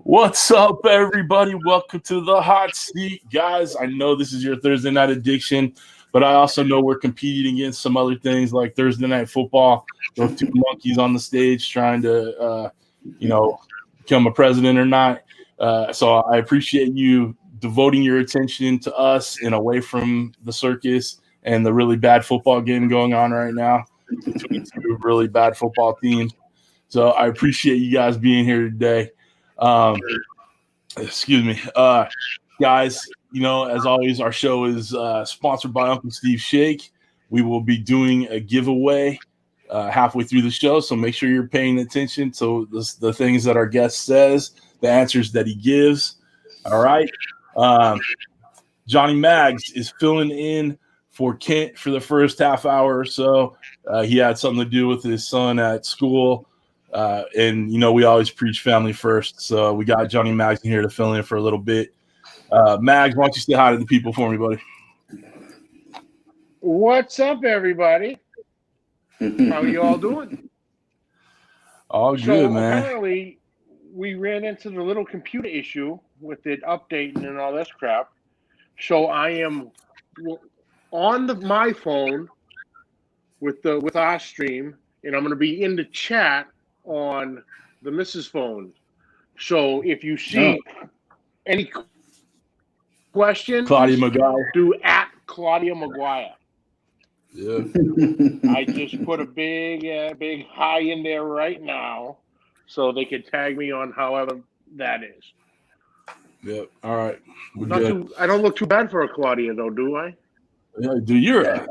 What's up, everybody? Welcome to the hot seat, guys. I know this is your Thursday night addiction, but I also know we're competing against some other things like Thursday night football. Those two monkeys on the stage trying to, become a president or not. So I appreciate you devoting your attention to us and away from the circus and the really bad football game going on right now between two really bad football teams. So I appreciate you guys being here today. Excuse me. Guys, as always, our show is sponsored by Uncle Steve Shake. We will be doing a giveaway halfway through the show, so make sure you're paying attention to the things that our guest says, the answers that he gives. All right. Johnny Maggs is filling in for Kent for the first half hour or so. He had something to do with his son at school. And we always preach family first. So we got Johnny Maggs in here to fill in for a little bit. Maggs, why don't you say hi to the people for me, buddy? What's up, everybody? How are you all doing? All good, man. Apparently, we ran into the little computer issue with it updating and all this crap. So I am on my phone with our stream, and I'm going to be in the chat on the Mrs. phone. So if you see any questions, Claudia McGuire. do at Claudia McGuire. Yeah. I just put a big hi in there right now so they can tag me on however that is. Yep. All right. I don't look too bad for a Claudia though, do I? Yeah, dude,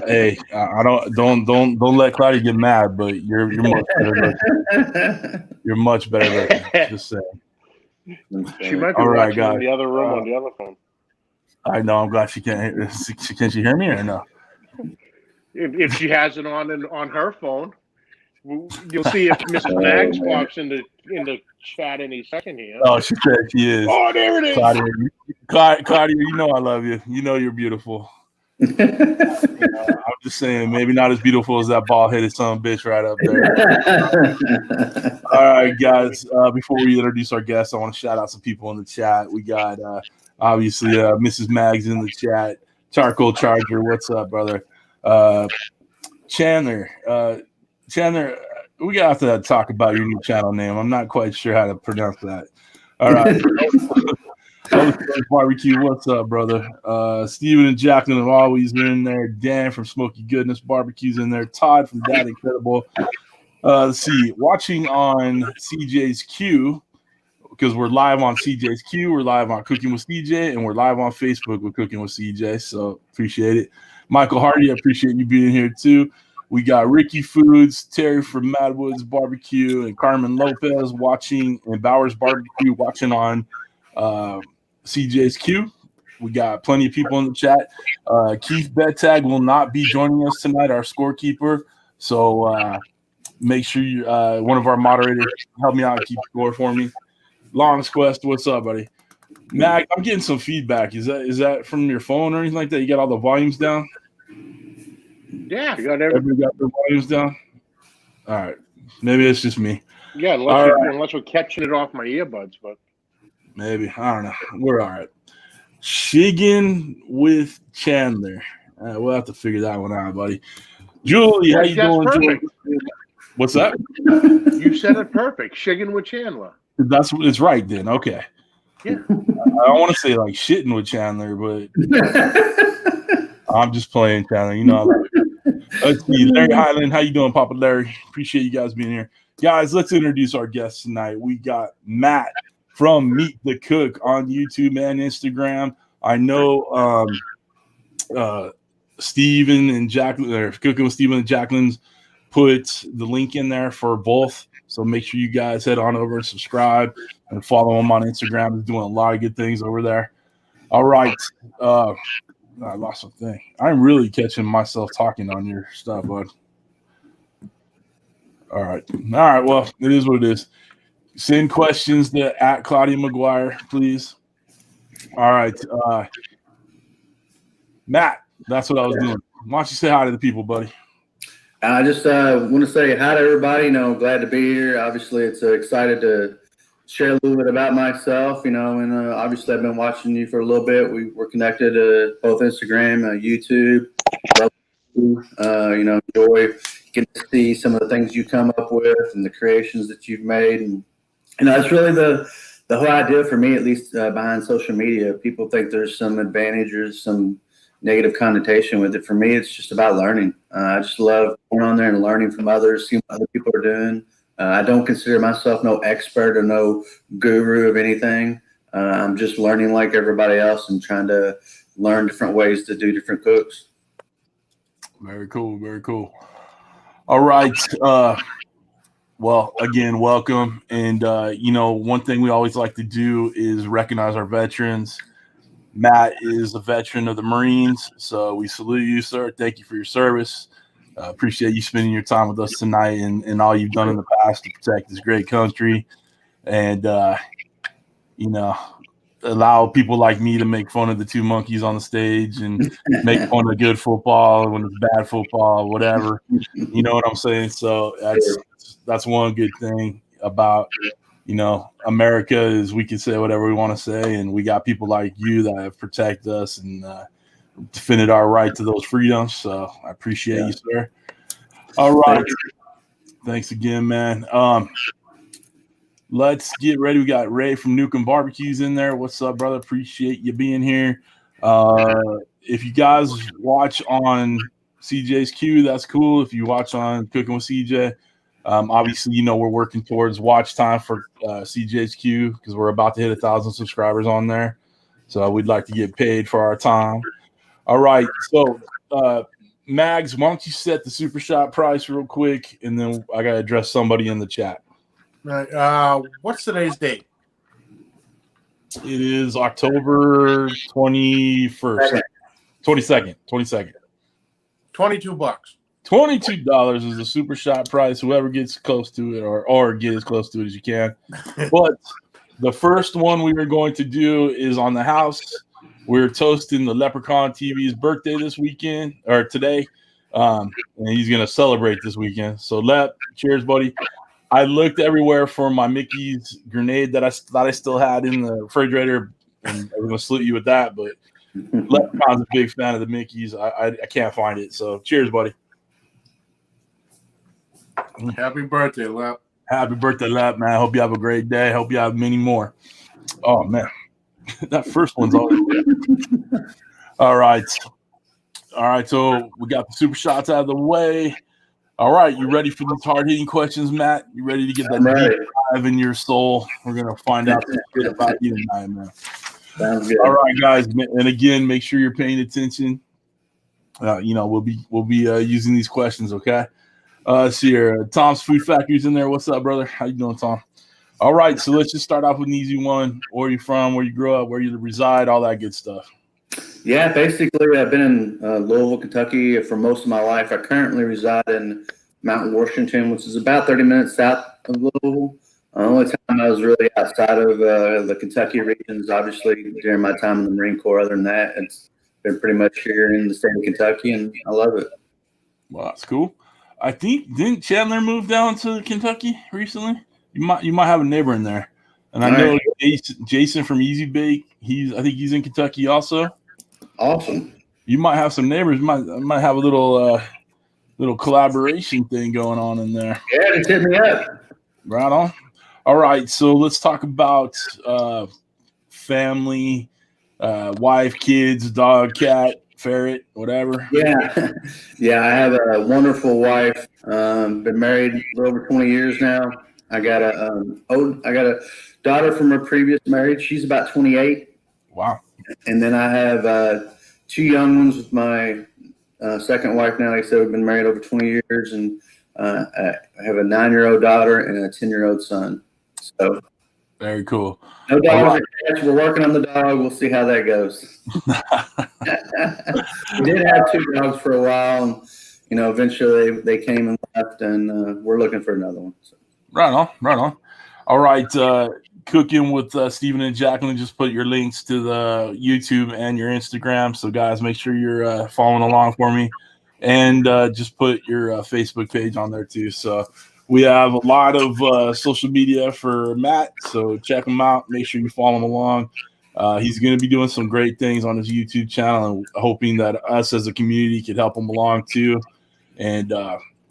hey, I don't let Claudia get mad, but you're much better looking. You're much better looking. Just saying. She might be watching guys. In the other room on the other phone. I know. I'm glad she can't. Can she hear me or no? If she has it on her phone, you'll see if Mrs. Maggs walks in the chat any second here. Oh, she said she is. Oh, there it is. Claudia, I love you. You're beautiful. I'm just saying, maybe not as beautiful as that bald-headed son of a bitch right up there. All right, guys. Before we introduce our guests, I want to shout out some people in the chat. We got obviously Mrs. Maggs in the chat. Charcoal Charger, what's up, brother? Chandler, we got to talk about your new channel name. I'm not quite sure how to pronounce that. All right. Barbecue, what's up, brother? Steven and Jacqueline are always in there. Dan from SmokeyGoodness Barbecue's in there. Todd from That Incredible. Let's see, watching on CJ's Q, because we're live on CJ's Q, we're live on Cooking with CJ, and we're live on Facebook with Cooking with CJ, so appreciate it. Michael Hardy, I appreciate you being here too. We got Ricky Foods, Terry from Madwoods Barbecue, and Carmen Lopez watching, and Bowers Barbecue watching on CJ's Q. We got plenty of people in the chat. Keith Bettag will not be joining us tonight, our scorekeeper. So make sure you one of our moderators help me out and keep score for me. Long's Quest, what's up, buddy? Mag, I'm getting some feedback. Is that from your phone or anything like that? You got all the volumes down? Yeah, everybody got their volumes down. All right, maybe it's just me. Yeah, unless we're catching it off my earbuds, but maybe I don't know. We're all right. Shiggin with Chandler. We'll have to figure that one out, buddy. Julie, how you doing? Perfect. What's that? You said it perfect. Shiggin with Chandler. It's right then. Okay. Yeah. I don't want to say like shitting with Chandler, but I'm just playing Chandler. I love it. Let's see, Larry Highland. How you doing, Papa Larry? Appreciate you guys being here. Guys, let's introduce our guests tonight. We got Matt from Meet the Cook on YouTube and Instagram. I know Steven and Jacqueline, or Cooking with Steven and Jacqueline's put the link in there for both. So make sure you guys head on over and subscribe and follow them on Instagram. He's doing a lot of good things over there. All right. I lost a thing. I'm really catching myself talking on your stuff, bud. All right. Well, it is what it is. Send questions to at Claudia McGuire, please. All right. Matt, that's what I was doing. Why don't you say hi to the people, buddy? I just want to say hi to everybody. Glad to be here. Obviously, it's excited to share a little bit about myself, and obviously I've been watching you for a little bit. We're connected both Instagram, YouTube. Enjoy getting to see some of the things you come up with and the creations that you've made, and that's really the whole idea for me, at least behind social media. People think there's some advantage or some negative connotation with it. For me, it's just about learning. I just love going on there and learning from others, seeing what other people are doing. I don't consider myself no expert or no guru of anything. I'm just learning like everybody else and trying to learn different ways to do different cooks. Very cool. Very cool. All right. Well, again, welcome. And, one thing we always like to do is recognize our veterans. Matt is a veteran of the Marines, so we salute you, sir. Thank you for your service. Appreciate you spending your time with us tonight and all you've done in the past to protect this great country. And, allow people like me to make fun of the two monkeys on the stage and make fun of good football when it's bad football, whatever. You know what I'm saying? So that's one good thing about, America is we can say whatever we want to say, and we got people like you that have protected us and defended our right to those freedoms. So I appreciate you, sir. All right. Thanks again, man. Let's get ready. We got Ray from Nukem Barbecues in there. What's up, brother? Appreciate you being here. If you guys watch on CJ's Q, that's cool. If you watch on Cooking with CJ, obviously, we're working towards watch time for CJ's Q because we're about to hit 1,000 subscribers on there. So we'd like to get paid for our time. All right. So, Mags, why don't you set the super shot price real quick, and then I got to address somebody in the chat. Right. What's today's date? It is October 21st. 22nd. $22. $22 is the super shot price. Whoever gets close to it or get as close to it as you can. But the first one we are going to do is on the house. We're toasting the LeprakonTV's birthday this weekend or today. And he's going to celebrate this weekend. So cheers, buddy. I looked everywhere for my Mickey's grenade that I thought I still had in the refrigerator, and I was going to salute you with that. But Leprekon's a big fan of the Mickey's. I can't find it. So cheers, buddy. Happy birthday, Lep. Happy birthday, Lep, man. Hope you have a great day. Hope you have many more. Oh, man. That first one's always good. All right. So we got the super shots out of the way. All right, you ready for these hard-hitting questions, Matt? You ready to get that deep dive in your soul? We're going to find out some shit about you tonight, man. Sounds good. All right, guys, and again, make sure you're paying attention. We'll be using these questions, okay? See here, Tom's Food Factory's in there. What's up, brother? How you doing, Tom? All right, so let's just start off with an easy one. Where you from? Where you grew up? Where you reside? All that good stuff. Yeah, basically, I've been in Louisville, Kentucky for most of my life. I currently reside in Mountain, Washington, which is about 30 minutes south of Louisville. The only time I was really outside of the Kentucky regions, obviously, during my time in the Marine Corps. Other than that, it's been pretty much here in the state of Kentucky, and I love it. Well, that's cool. I think, didn't Chandler move down to Kentucky recently? You might have a neighbor in there. And I know Jason from Easy Bake, I think he's in Kentucky also. Awesome. You might have some neighbors. Might have a little collaboration thing going on in there. Yeah, just hit me up. Right on. All right, so let's talk about family, wife, kids, dog, cat, ferret, whatever. Yeah. I have a wonderful wife. Been married a little over 20 years now. I got a daughter from her previous marriage. She's about 28. Wow. And then I have two young ones with my second wife now. Like I said, we've been married over 20 years, and I have a 9-year-old daughter and a 10-year-old son. So very cool. No dogs. Right. We're working on the dog. We'll see how that goes. We did have 2 dogs for a while, and eventually they came and left, and we're looking for another one. So. Right on. All right, Cooking with Stephen and Jacqueline. Just put your links to the YouTube and your Instagram. So, guys, make sure you're following along for me, and just put your Facebook page on there too. So, We have a lot of social media for Matt, so check him out. Make sure you follow him along. He's going to be doing some great things on his YouTube channel, and hoping that us as a community could help him along too, and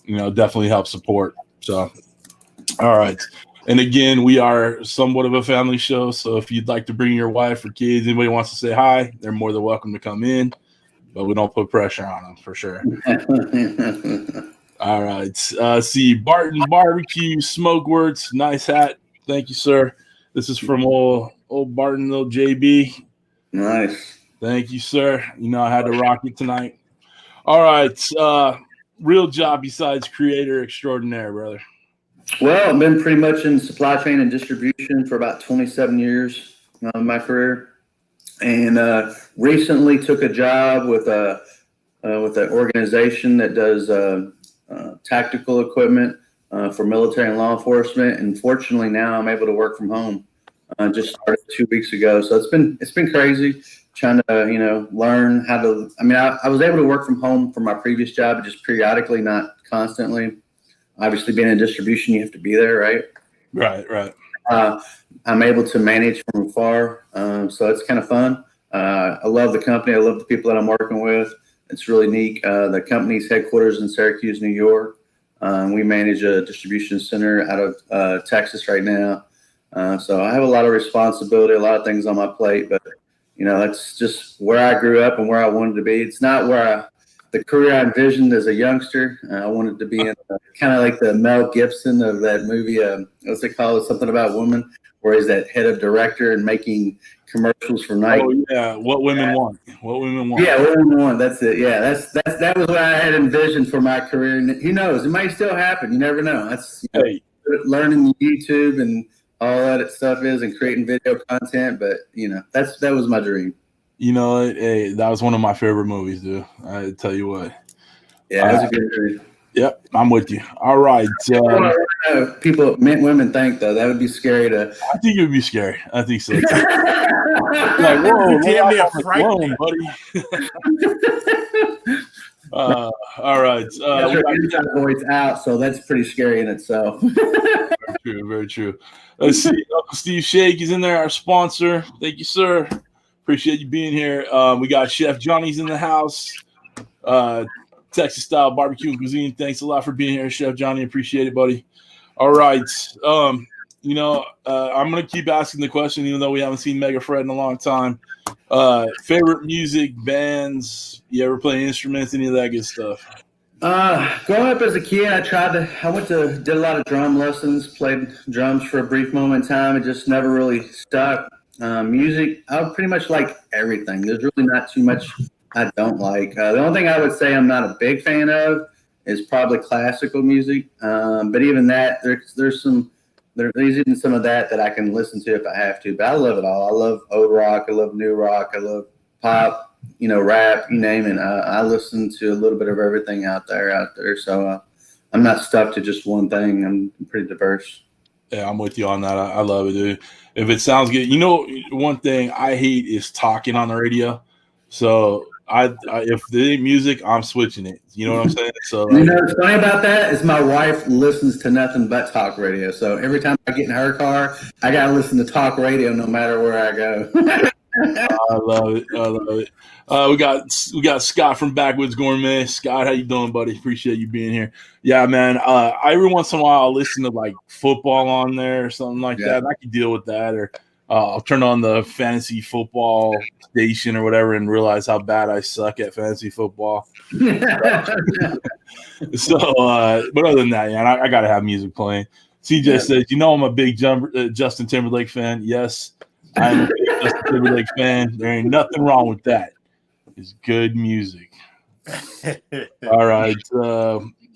definitely help support. So, all right. And again, we are somewhat of a family show, so if you'd like to bring your wife or kids, anybody wants to say hi, they're more than welcome to come in, but we don't put pressure on them for sure. All right. See, Barton Barbecue Smokeworks, nice hat. Thank you, sir. This is from old Barton, little JB. Nice. Thank you, sir. I had to rock it tonight. All right. Real job besides creator extraordinaire, brother. Well, I've been pretty much in supply chain and distribution for about 27 years of my career, and recently took a job with an organization that does tactical equipment for military and law enforcement. And fortunately, now I'm able to work from home. Just started 2 weeks ago, so it's been crazy trying to learn how to. I mean, I was able to work from home for my previous job, just periodically, not constantly. Obviously, being in distribution, you have to be there, right? Right. I'm able to manage from afar, so it's kind of fun. I love the company. I love the people that I'm working with. It's really neat. The company's headquarters in Syracuse, New York. We manage a distribution center out of Texas right now. So I have a lot of responsibility, a lot of things on my plate, but that's just where I grew up and where I wanted to be. It's not where the career I envisioned as a youngster. I wanted to be in kind of like the Mel Gibson of that movie. What's it called? Something About Women, where he's that head of director and making commercials for Nike. Oh yeah, What Women Want. What Women Want. Yeah, What Women Want. That's it. Yeah, that was what I had envisioned for my career. And who knows? It might still happen. You never know. That's learning YouTube and all that stuff is, and creating video content. But that was my dream. Hey, that was one of my favorite movies, dude. I tell you what. Yeah, that's a good dream. Yep, I'm with you. All right. People, women think though that would be scary to. I think it would be scary. I think so. Like, whoa, damn near frightening, buddy. All right. Voice out, so that's pretty scary in itself. Very true. Let's see. Uncle Steve Shake is in there, our sponsor. Thank you, sir. Appreciate you being here. We got Chef Johnny's in the house. Texas style barbecue and cuisine. Thanks a lot for being here, Chef Johnny. Appreciate it, buddy. All right. I'm gonna keep asking the question, even though we haven't seen Mega Fred in a long time. Favorite music, bands, you ever play instruments, any of that good stuff? Growing up as a kid, did a lot of drum lessons, played drums for a brief moment in time. It just never really stuck. Music, I pretty much like everything. There's really not too much I don't like. The only thing I would say I'm not a big fan of is probably classical music. But even that, there's even some of that I can listen to if I have to. But I love it all. I love old rock. I love new rock. I love pop, rap, you name it. I listen to a little bit of everything out there. So I'm not stuck to just one thing. I'm pretty diverse. Yeah, I'm with you on that. I love it, dude. If it sounds good, one thing I hate is talking on the radio. So if there ain't music, I'm switching it. You know what I'm saying? So what's funny about that is my wife listens to nothing but talk radio. So every time I get in her car, I gotta listen to talk radio no matter where I go. I love it. We got Scott from Backwoods Gourmet. Scott, how you doing, buddy? Appreciate you being here. Yeah, man. Every once in a while, I'll listen to like football on there or something like that. And I can deal with that, or I'll turn on the fantasy football station or whatever and realize how bad I suck at fantasy football. So, but other than that, I got to have music playing. CJ says, I'm a big Justin Timberlake fan. Yes, I'm a big Justin Timberlake fan. There ain't nothing wrong with that. It's good music. All right.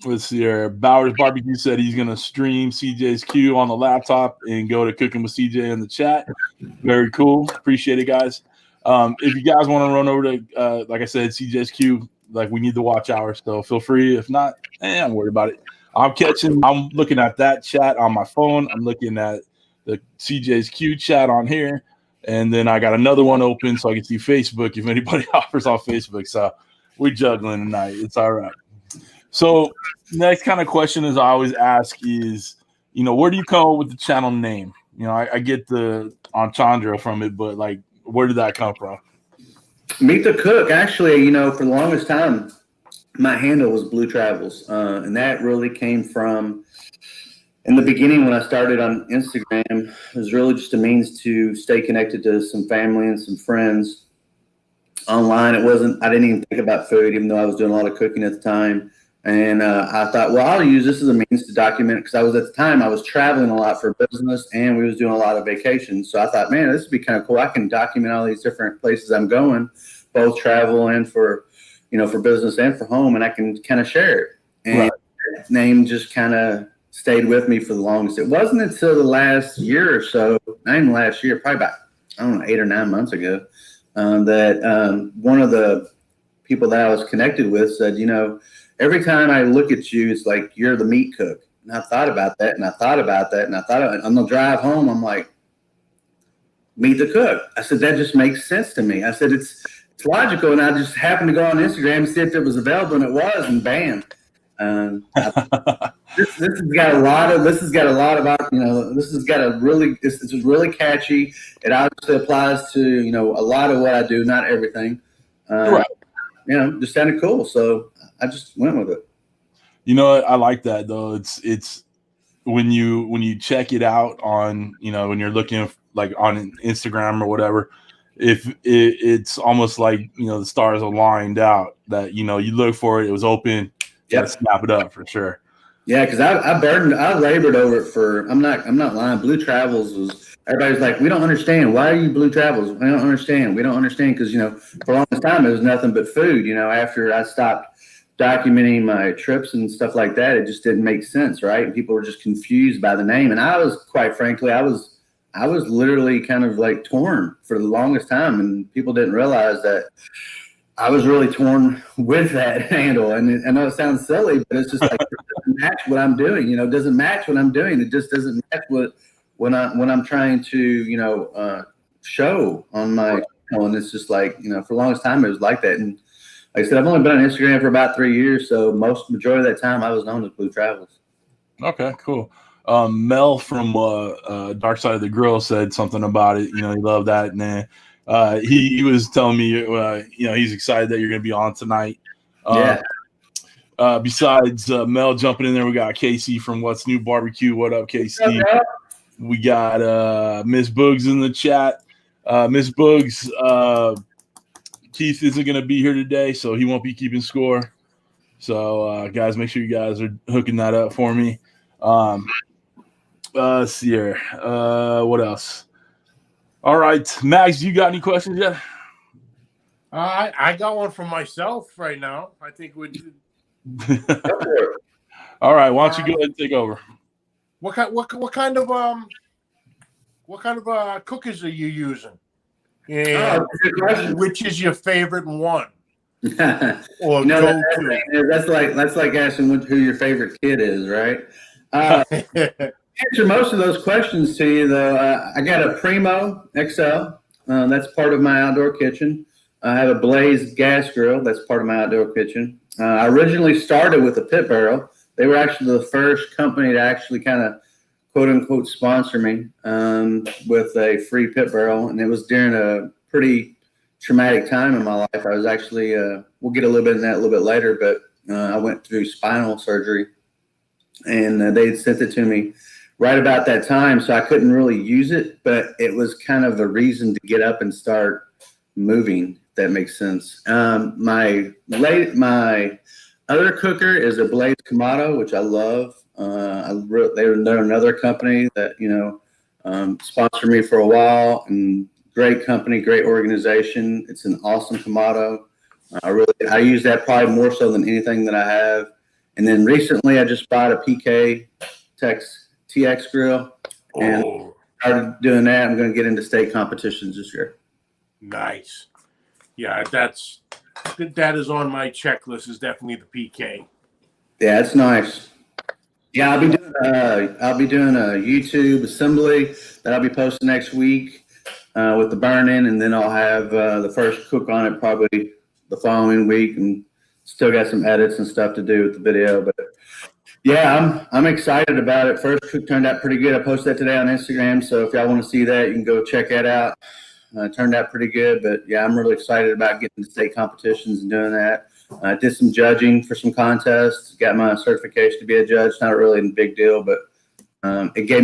Let's see here. Bowers Barbecue said he's going to stream CJ's Q on the laptop and go to Cooking with CJ in the chat. Very cool. Appreciate it, guys. If you guys want to run over to, like I said, CJ's Q, we need the watch hour, so feel free. If not, I'm worried about it. I'm looking at that chat on my phone. I'm looking at the CJ's Q chat on here. And then I got another one open so I can see Facebook if anybody offers on Facebook. So we're juggling tonight. It's all right. So next kind of question is I always ask is, where do you come up with the channel name? I get the entendre from it, but like, where did that come from? Meet the Cook. Actually, for the longest time, my handle was Blue Travels, and that really came from in the beginning when I started on Instagram. It was really just a means to stay connected to some family and some friends online. I didn't even think about food, even though I was doing a lot of cooking at the time. And I thought, well, I'll use this as a means to document, because at the time I was traveling a lot for business and we was doing a lot of vacations. So I thought, man, this would be kind of cool. I can document all these different places I'm going, both travel and for business and for home, and I can kind of share it. And right. That name just kind of stayed with me for the longest. It wasn't until the last year or so, not even last year, probably about, 8 or 9 months ago, that one of the people that I was connected with said, every time I look at you, it's like you're the meat cook. And I thought about that, and I thought about that, and I thought on the drive home, I'm like, Meet the Cook. I said, that just makes sense to me. I said, it's logical, and I just happened to go on Instagram and see if it was available, and it was, and bam. This has got a lot of it's really catchy. It obviously applies to a lot of what I do, not everything. Right. Just sounded cool, so I just went with it. I like that though. It's when you check it out on when you're looking like on Instagram or whatever, if it's almost like the stars aligned out that you look for it, it was open, Yep. Snap it up for sure. Yeah, because I labored over it for, I'm not lying. Blue Travels was, everybody's like, we don't understand. Why are you Blue Travels? We don't understand. Because for a long time it was nothing but food. After I stopped documenting my trips and stuff like that, it just didn't make sense, right? And people were just confused by the name. And I was, quite frankly, I was literally kind of like torn for the longest time, and people didn't realize that I was really torn with that handle. And I know it sounds silly, but it's just like, it doesn't match what I'm doing. It doesn't match what I'm doing. It just doesn't match when I'm trying to, show on my channel. And it's just like, for the longest time, it was like that. And like I said, I've only been on Instagram for about 3 years. So majority of that time I was known as Blue Travels. Okay, cool. Mel from Dark Side of the Grill said something about it. He loved that. And then he was telling me, he's excited that you're going to be on tonight. Yeah. Besides Mel jumping in there, we got Casey from What's New Barbecue. What up, Casey? We got Miss Boogs in the chat. Miss Boogs, Keith isn't going to be here today, so he won't be keeping score. So, guys, make sure you guys are hooking that up for me. Let's see here. What else? All right, Max, you got any questions yet? I got one for myself right now. I think we. All right, why don't you go ahead and take over? What kind of cookies are you using? And which is your favorite one? Or that's like asking who your favorite kid is, right? Answer most of those questions to you though. I got a Primo XL. That's part of my outdoor kitchen. I have a Blaze gas grill. That's part of my outdoor kitchen. I originally started with a pit barrel. They were actually the first company to actually kind of quote unquote sponsor me with a free pit barrel, and it was during a pretty traumatic time in my life. I was actually we'll get a little bit in that a little bit later, but I went through spinal surgery, and they sent it to me right about that time, so I couldn't really use it, but it was kind of a reason to get up and start moving, if that makes sense. My other cooker is a Blaze Kamado, which I love. They're another company that sponsored me for a while, and great company, great organization. It's an awesome Kamado. I use that probably more so than anything that I have. And then recently I just bought a PK TX grill and started doing that. I'm going to get into state competitions this year. Nice. Yeah, that is on my checklist, is definitely the PK. Yeah, it's nice. Yeah, I'll be doing a YouTube assembly that I'll be posting next week with the burn-in, and then I'll have the first cook on it probably the following week, and still got some edits and stuff to do with the video, but yeah, I'm excited about it. First cook turned out pretty good. I posted that today on Instagram, so if y'all want to see that, you can go check that out. Turned out pretty good, but yeah, I'm really excited about getting to state competitions and doing that. I did some judging for some contests, got my certification to be a judge. Not really a big deal, but it gave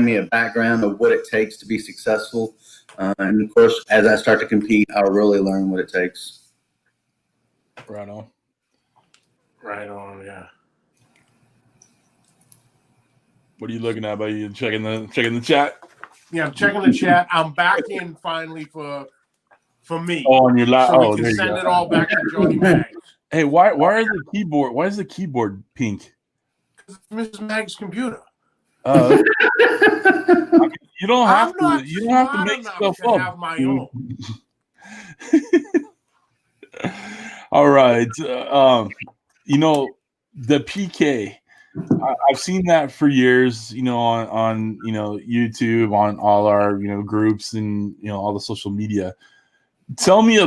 me a background of what it takes to be successful. And of course, as I start to compete, I'll really learn what it takes. Right on. Right on, yeah. What are you looking at? Buddy? You checking the chat? Yeah, I'm checking the chat. I'm back in finally for me. Oh, on your so we there can you send go. it all back to Johnny Mags. Hey, why is the keyboard pink? Mrs. Mag's computer. You don't have to. You don't have to smart make enough stuff to up. have my own. All right. The PK. I've seen that for years. On YouTube, on all our groups and all the social media. Tell me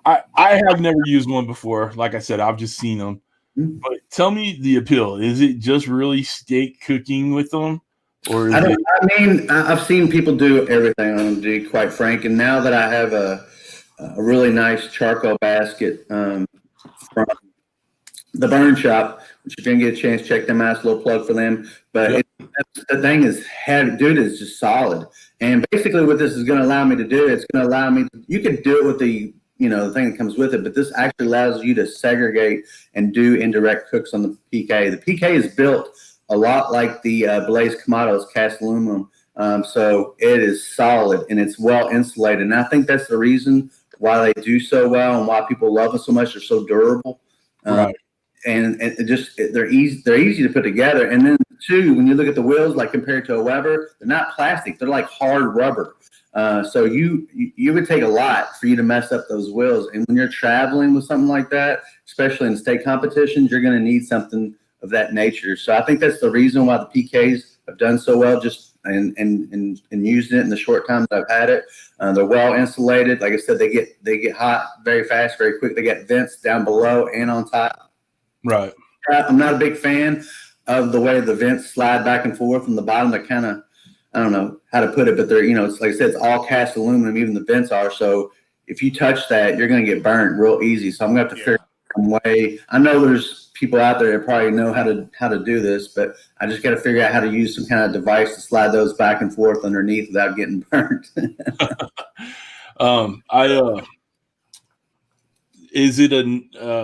I have never used one before. Like I said, I've just seen them. But tell me the appeal. Is it just really steak cooking with them? Or is I've seen people do everything on them, to be quite frank. And now that I have a really nice charcoal basket from the Burn Shop, which if you can get a chance, check them out. It's a little plug for them. But the thing is heavy, dude. It's just solid. And basically, what this is going to allow me to do, it's going to allow me. You could do it with the the thing that comes with it, but this actually allows you to segregate and do indirect cooks on the PK. The PK is built a lot like the Blaze Kamato's cast aluminum, so it is solid and it's well insulated. And I think that's the reason why they do so well and why people love them so much. They're so durable. Right. And they're easy to put together. And then two, when you look at the wheels, like compared to a Weber, they're not plastic. They're like hard rubber. So you would take a lot for you to mess up those wheels. And when you're traveling with something like that, especially in state competitions, you're going to need something of that nature. So I think that's the reason why the PKs have done so well, just and using it in the short time that I've had it. They're well insulated. Like I said, they get hot very fast, very quick. They got vents down below and on top. Right. I'm not a big fan of the way the vents slide back and forth from the bottom. They're kind of, I don't know how to put it, but they're, it's like I said, it's all cast aluminum, even the vents are. So if you touch that, you're going to get burnt real easy. So I'm going to have to figure out some way. I know there's people out there that probably know how to do this, but I just got to figure out how to use some kind of device to slide those back and forth underneath without getting burnt. Is it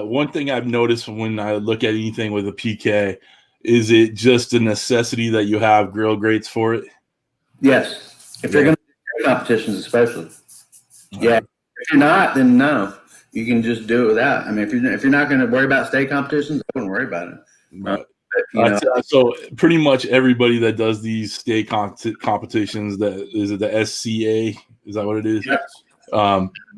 one thing I've noticed when I look at anything with a PK, is it just a necessity that you have grill grates for it? Yes. If you're going to do competitions, especially. Yeah. If you're not, then no. You can just do it without. I mean, if you're not going to worry about state competitions, I wouldn't worry about it. Right. So pretty much everybody that does these state competitions, is it the SCA? Is that what it is? Yes.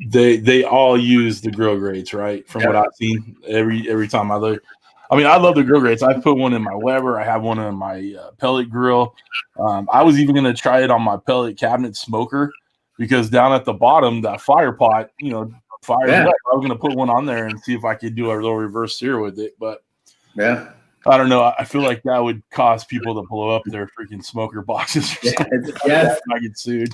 They all use the grill grates, right? From what I've seen, every time I look. I mean, I love the grill grates. I put one in my Weber. I have one in my pellet grill. I was even going to try it on my pellet cabinet smoker because down at the bottom, that fire pot, fires up. I was going to put one on there and see if I could do a little reverse sear with it. But I don't know. I feel like that would cause people to blow up their freaking smoker boxes. I get sued.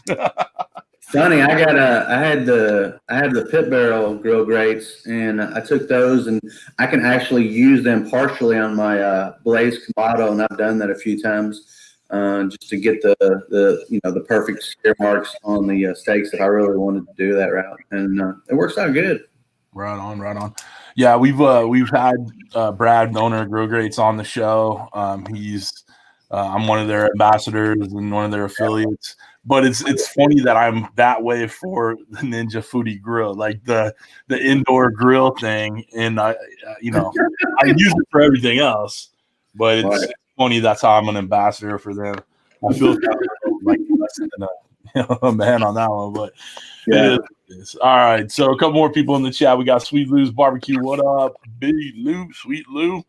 Funny, I had the pit barrel grill grates, and I took those, and I can actually use them partially on my Blaze Kamado, and I've done that a few times just to get the perfect sear marks on the steaks if I really wanted to do that route, and it works out good. Right on. Yeah, we've had Brad, the owner of Grill Grates, on the show. I'm one of their ambassadors and one of their affiliates. But it's funny that I'm that way for the Ninja Foodie Grill, like the indoor grill thing, and I use it for everything else. But it's funny that's how I'm an ambassador for them. I feel like less than a man on that one, but it is. All right, so a couple more people in the chat. We got Sweet Lou's Barbecue. What up, Big Lou? Sweet Lou.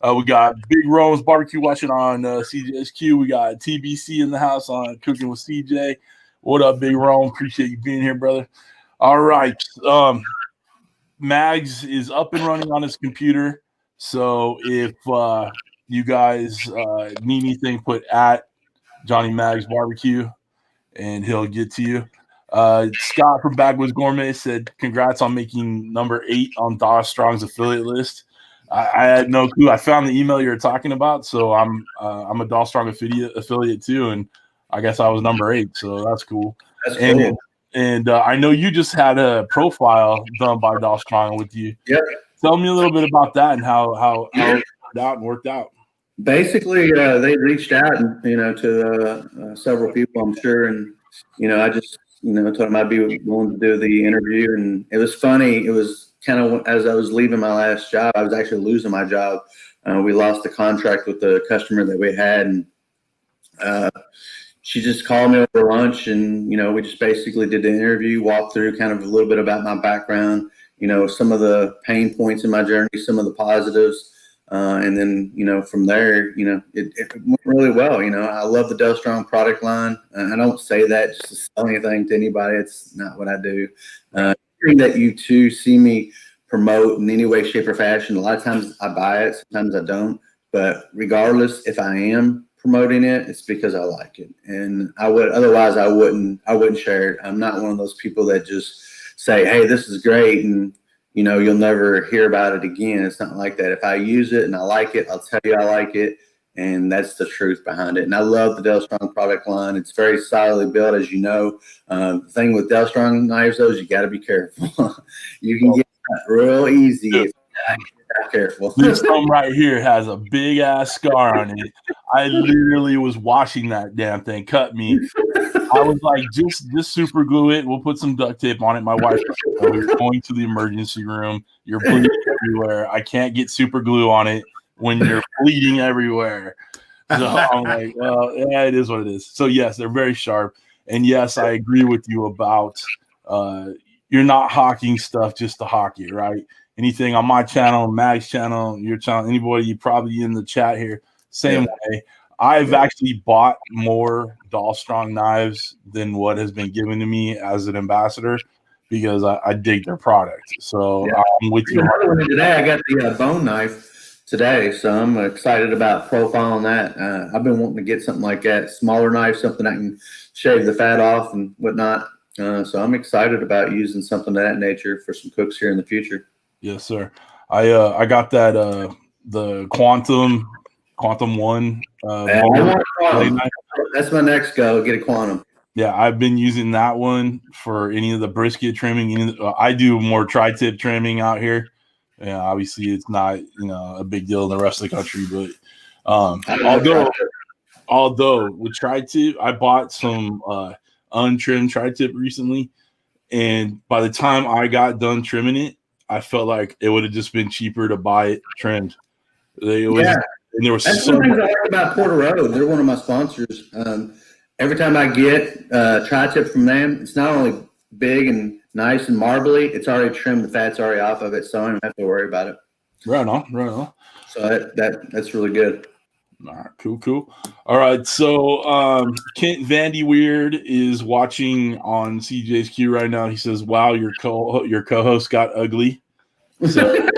We got Big Rome's Barbecue watching on CJSQ. We got TBC in the house on Cooking with CJ. What up, Big Rome? Appreciate you being here, brother. All right. Mags is up and running on his computer. So if you guys need anything, put at Johnny Mags Barbecue, and he'll get to you. Scott from Backwoods Gourmet said, "Congrats on making number 8 on Dawg Strong's affiliate list." I had no clue. I found the email you were talking about, so I'm a Dawg Strong affiliate too, and I guess I was number 8, so that's cool. That's cool. And I know you just had a profile done by Dawg Strong with you. Yep. Tell me a little bit about that and how it turned out and worked out. Basically, they reached out and to several people, I'm sure, and I just told them I'd be willing to do the interview, and it was funny. It was kind of as I was leaving my last job, I was actually losing my job. We lost the contract with the customer that we had, and she just called me over lunch, and we just basically did the interview, walked through kind of a little bit about my background, some of the pain points in my journey, some of the positives. And then, from there, it went really well. I love the Dawg Strong product line. I don't say that just to sell anything to anybody. It's not what I do. That you two see me promote in any way, shape, or fashion. A lot of times I buy it, sometimes I don't. But regardless, if I am promoting it, it's because I like it, and I wouldn't share it. I'm not one of those people that just say, "Hey, this is great," and you'll never hear about it again. It's not like that. If I use it and I like it, I'll tell you I like it. And that's the truth behind it. And I love the Dawg Strong product line. It's very solidly built, as you know. The thing with Dawg Strong knives, though, is you got to be careful. You can get real easy if you're not careful. This one right here has a big ass scar on it. I literally was washing that damn thing, cut me. I was like, just super glue it. We'll put some duct tape on it. My wife, we're going to the emergency room. You're bleeding everywhere. I can't get super glue on it when you're bleeding everywhere. So I'm like, well, yeah, it is what it is. So yes, they're very sharp. And yes, I agree with you about you're not hawking stuff just to hawk it, right? Anything on my channel, Mag's channel, your channel, anybody probably in the chat here, same way. I've actually bought more Dawg Strong knives than what has been given to me as an ambassador because I dig their product. So I'm with you. Today I got the bone knife today, so I'm excited about profiling that. I've been wanting to get something like that, smaller knife, something I can shave the fat off and whatnot. So I'm excited about using something of that nature for some cooks here in the future. Yes, sir. I got that the Quantum 1. That's my next go. Get a Quantum. Yeah, I've been using that one for any of the brisket trimming. I do more tri-tip trimming out here. Yeah, obviously it's not a big deal in the rest of the country, but although with tri-tip, I bought some untrimmed tri-tip recently, and by the time I got done trimming it, I felt like it would have just been cheaper to buy it trimmed. And there was that's one thing I like about Porter Road. They're one of my sponsors. Every time I get tri-tip from them, it's not only big and nice and marbly, it's already trimmed. The fat's already off of it, so I don't have to worry about it. Right on. So that's really good. All right, cool. All right, so Kent Vandy Weird is watching on CJ's queue right now. He says, "Wow, your co-host got ugly." So take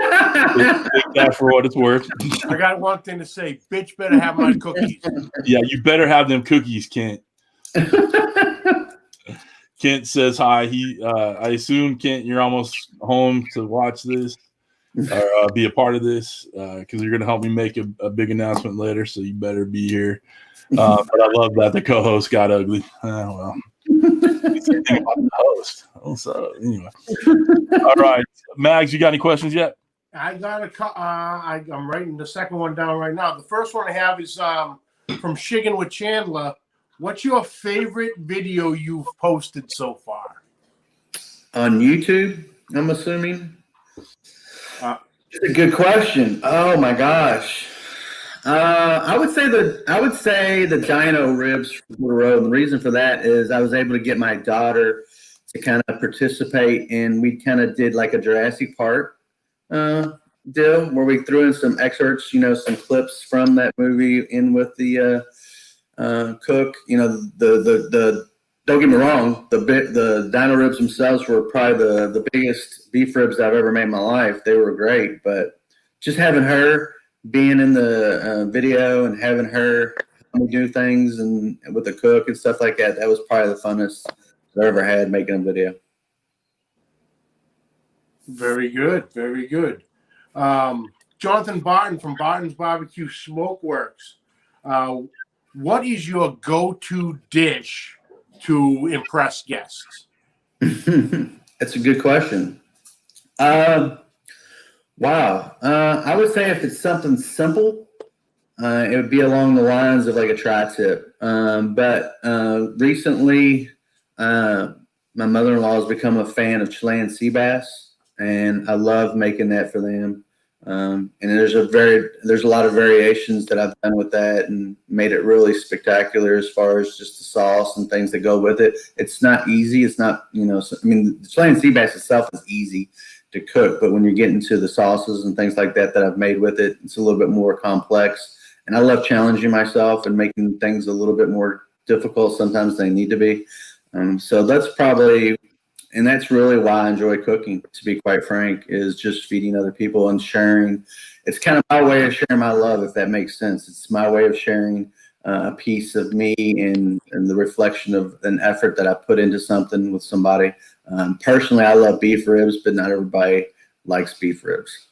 that for what it's worth. I got one thing to say. Bitch better have my cookies. Yeah, you better have them cookies, Kent. Kent says hi. I assume, Kent, you're almost home to watch this or be a part of this because you're going to help me make a big announcement later, so you better be here. But I love that the co-host got ugly. Well, same thing about the host. So anyway, all right, Mags, you got any questions yet? I got I'm writing the second one down right now. The first one I have is from Shiggin with Chandler. What's your favorite video you've posted so far? On YouTube, I'm assuming. It's a good question. Oh my gosh. I would say the dino ribs from the road. And the reason for that is I was able to get my daughter to kind of participate, and we kind of did like a Jurassic Park deal where we threw in some excerpts, some clips from that movie in with the cook, the don't get me wrong, the dino ribs themselves were probably the biggest beef ribs I've ever made in my life. They were great, but just having her being in the video and having her do things and with the cook and stuff like that, that was probably the funnest I've ever had making a video. Very good, very good. Jonathan Barton from Barton's Barbecue Smokeworks. What is your go-to dish to impress guests? That's a good question. Wow. I would say if it's something simple, it would be along the lines of like a tri-tip. But recently, my mother-in-law has become a fan of Chilean sea bass, and I love making that for them. And there's a lot of variations that I've done with that and made it really spectacular as far as just the sauce and things that go with it. It's not easy. It's not, the Chilean sea bass itself is easy to cook, but when you're getting to the sauces and things like that I've made with it, it's a little bit more complex. And I love challenging myself and making things a little bit more difficult. Sometimes they need to be. So that's probably, and that's really why I enjoy cooking, to be quite frank, is just feeding other people and sharing. It's kind of my way of sharing my love, if that makes sense. It's my way of sharing a piece of me and the reflection of an effort that I put into something with somebody. Personally, I love beef ribs, but not everybody likes beef ribs.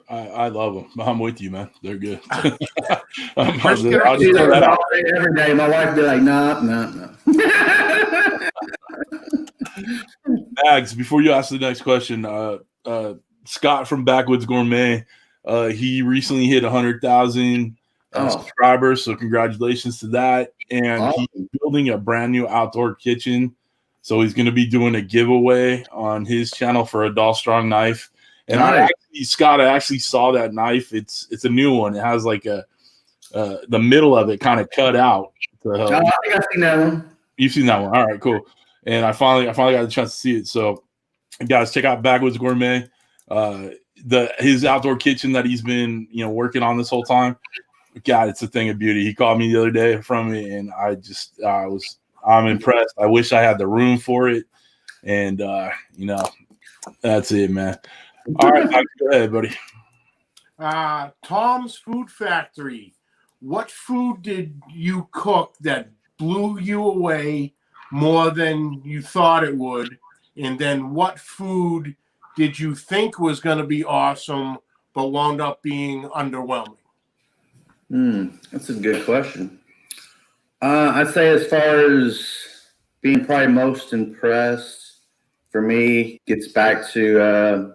I love them. I'm with you, man. They're good. I'll just throw that out every day. My wife be like, no. Bags, before you ask the next question, Scott from Backwoods Gourmet, he recently hit 100,000 subscribers, so congratulations to that. And awesome. He's building a brand new outdoor kitchen, so he's going to be doing a giveaway on his channel for a Doll Strong knife. And Scott, I actually saw that knife. It's a new one. It has like the middle of it kind of cut out. I think I've seen that one. You've seen that one. All right, cool. And I finally got the chance to see it. So, guys, check out Backwoods Gourmet. His outdoor kitchen that he's been working on this whole time. God, it's a thing of beauty. He called me the other day from it, and I'm impressed. I wish I had the room for it, and that's it, man. All right, go ahead, buddy. Tom's Food Factory. What food did you cook that blew you away more than you thought it would? And then what food did you think was going to be awesome but wound up being underwhelming? That's a good question. I'd say as far as being probably most impressed for me gets back to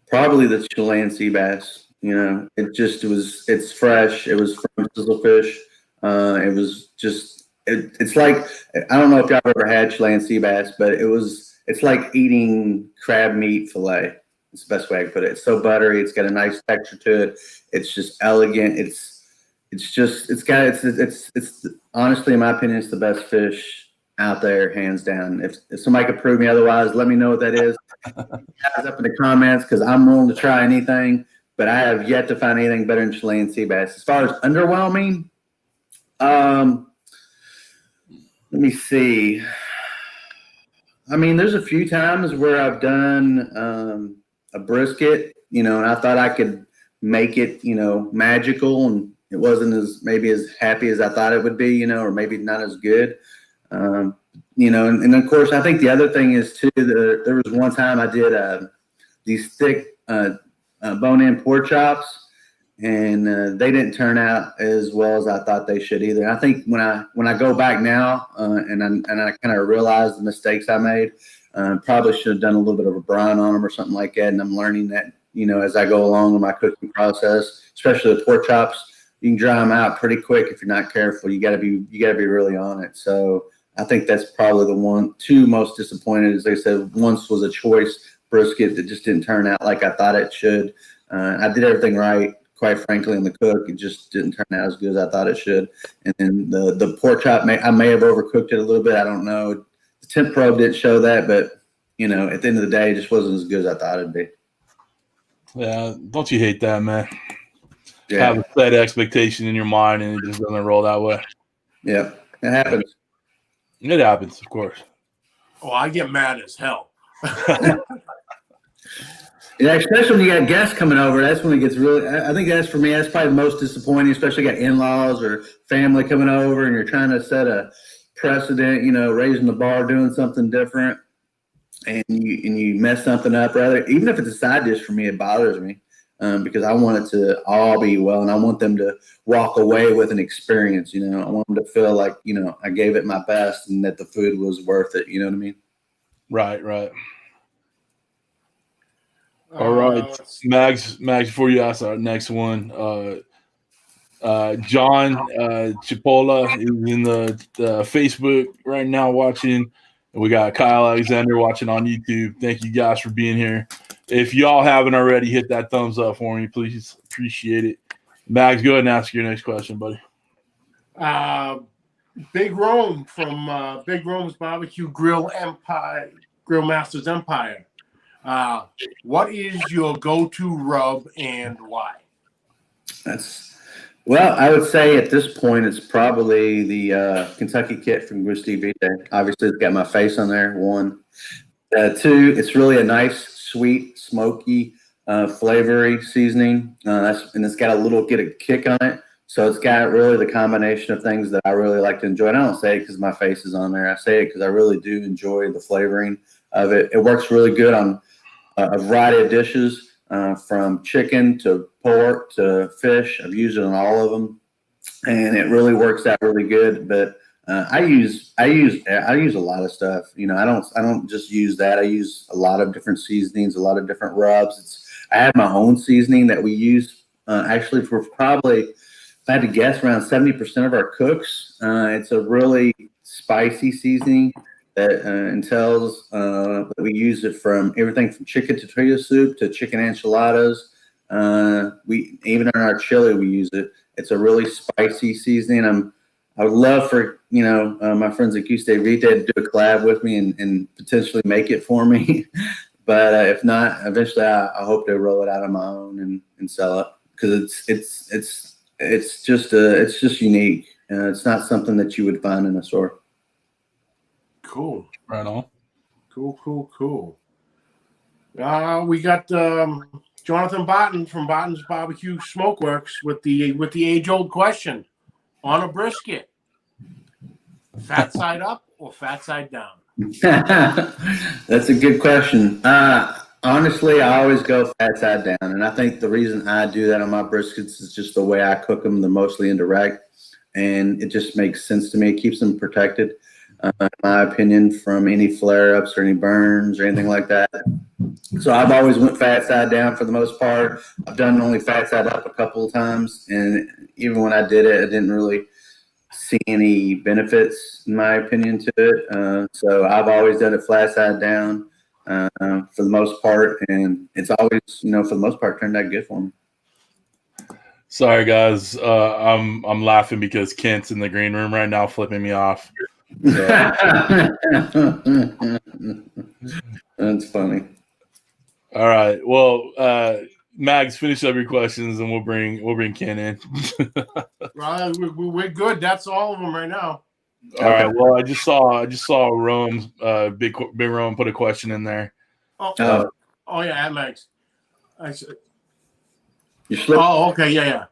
probably the Chilean sea bass. It's fresh. It was from sizzlefish. It was just, it's like, I don't know if y'all ever had Chilean sea bass, but it's like eating crab meat fillet. It's the best way I can put it. It's so buttery. It's got a nice texture to it. It's just elegant. It's honestly, in my opinion, it's the best fish out there, hands down. If somebody could prove me otherwise, let me know what that is. Guys up in the comments, because I'm willing to try anything, but I have yet to find anything better than Chilean sea bass. As far as underwhelming, let me see. I mean, there's a few times where I've done a brisket, and I thought I could make it, magical, and it wasn't as happy as I thought it would be, or maybe not as good. And of course, I think the other thing is too, there was one time I did these thick bone-in pork chops, and they didn't turn out as well as I thought they should either. And I think when I go back now and I kind of realize the mistakes I made, probably should have done a little bit of a brine on them or something like that. And I'm learning that, as I go along in my cooking process, especially the pork chops, you can dry them out pretty quick if you're not careful. You gotta be really on it. So I think that's probably the two most disappointed. As they said, once was a choice brisket that just didn't turn out like I thought it should. I did everything right, quite frankly, in the cook. It just didn't turn out as good as I thought it should. And then the pork chop, I may have overcooked it a little bit. I don't know. The temp probe didn't show that, but at the end of the day, it just wasn't as good as I thought it'd be. Yeah, don't you hate that, man? Yeah. Have a set expectation in your mind, and it just doesn't roll that way. Yeah, it happens. It happens, of course. Oh, I get mad as hell. Yeah, especially when you got guests coming over, that's when it gets really. I think that's for me. That's probably the most disappointing, especially got in-laws or family coming over, and you're trying to set a precedent. Raising the bar, doing something different, and you mess something up. Rather, even if it's a side dish for me, it bothers me because I want it to all be well, and I want them to walk away with an experience. I want them to feel like I gave it my best, and that the food was worth it. You know what I mean? Right. All right, Mags. Before you ask our next one, John Chipola is in the Facebook right now watching, and we got Kyle Alexander watching on YouTube. Thank you guys for being here. If y'all haven't already, hit that thumbs up for me, please. Appreciate it. Mags, go ahead and ask your next question, buddy. Big Rome from Big Rome's Barbecue Grill Empire, Grill Masters Empire. What is your go-to rub and why? Well, I would say at this point it's probably the Kentucky Kit from Gusti Vitae. Obviously, it's got my face on there. 1, 2. It's really a nice, sweet, smoky, flavory seasoning. And it's got get a kick on it. So it's got really the combination of things that I really like to enjoy. And I don't say it because my face is on there. I say it because I really do enjoy the flavoring of it. It works really good on a variety of dishes, from chicken to pork to fish. I've used it on all of them, and it really works out really good. But I use a lot of stuff. I don't just use that. I use a lot of different seasonings, a lot of different rubs. I have my own seasoning that we use actually for probably, if I had to guess, around 70% of our cooks. It's a really spicy seasoning that entails that we use it from everything from chicken tortilla soup to chicken enchiladas. We even in our chili we use it. It's a really spicy seasoning. I would love for my friends at Gusti Vitae to do a collab with me and potentially make it for me. But if not, eventually I hope to roll it out on my own and sell it because it's just unique. It's not something that you would find in a store. Cool. Right on. Cool. We got Jonathan Barton from Barton's Barbecue Smokeworks with the age-old question on a brisket: fat side up or fat side down? That's a good question. Honestly, I always go fat side down, and I think the reason I do that on my briskets is just the way I cook them. They're mostly indirect, and it just makes sense to me. It keeps them protected. In my opinion, from any flare-ups or any burns or anything like that. So I've always went fat side down for the most part. I've done only fat side up a couple of times, and even when I did it, I didn't really see any benefits, in my opinion, to it. So I've always done it flat side down for the most part, and it's always, for the most part, turned out good for me. Sorry, guys. I'm laughing because Kent's in the green room right now, flipping me off. So. That's funny. All right. Well, Mags, finish up your questions, and we'll bring Ken in. Right, we're good. That's all of them right now. All right. Well, I just saw Rome, big Rome put a question in there. Oh yeah, Mags. I said. Okay, yeah.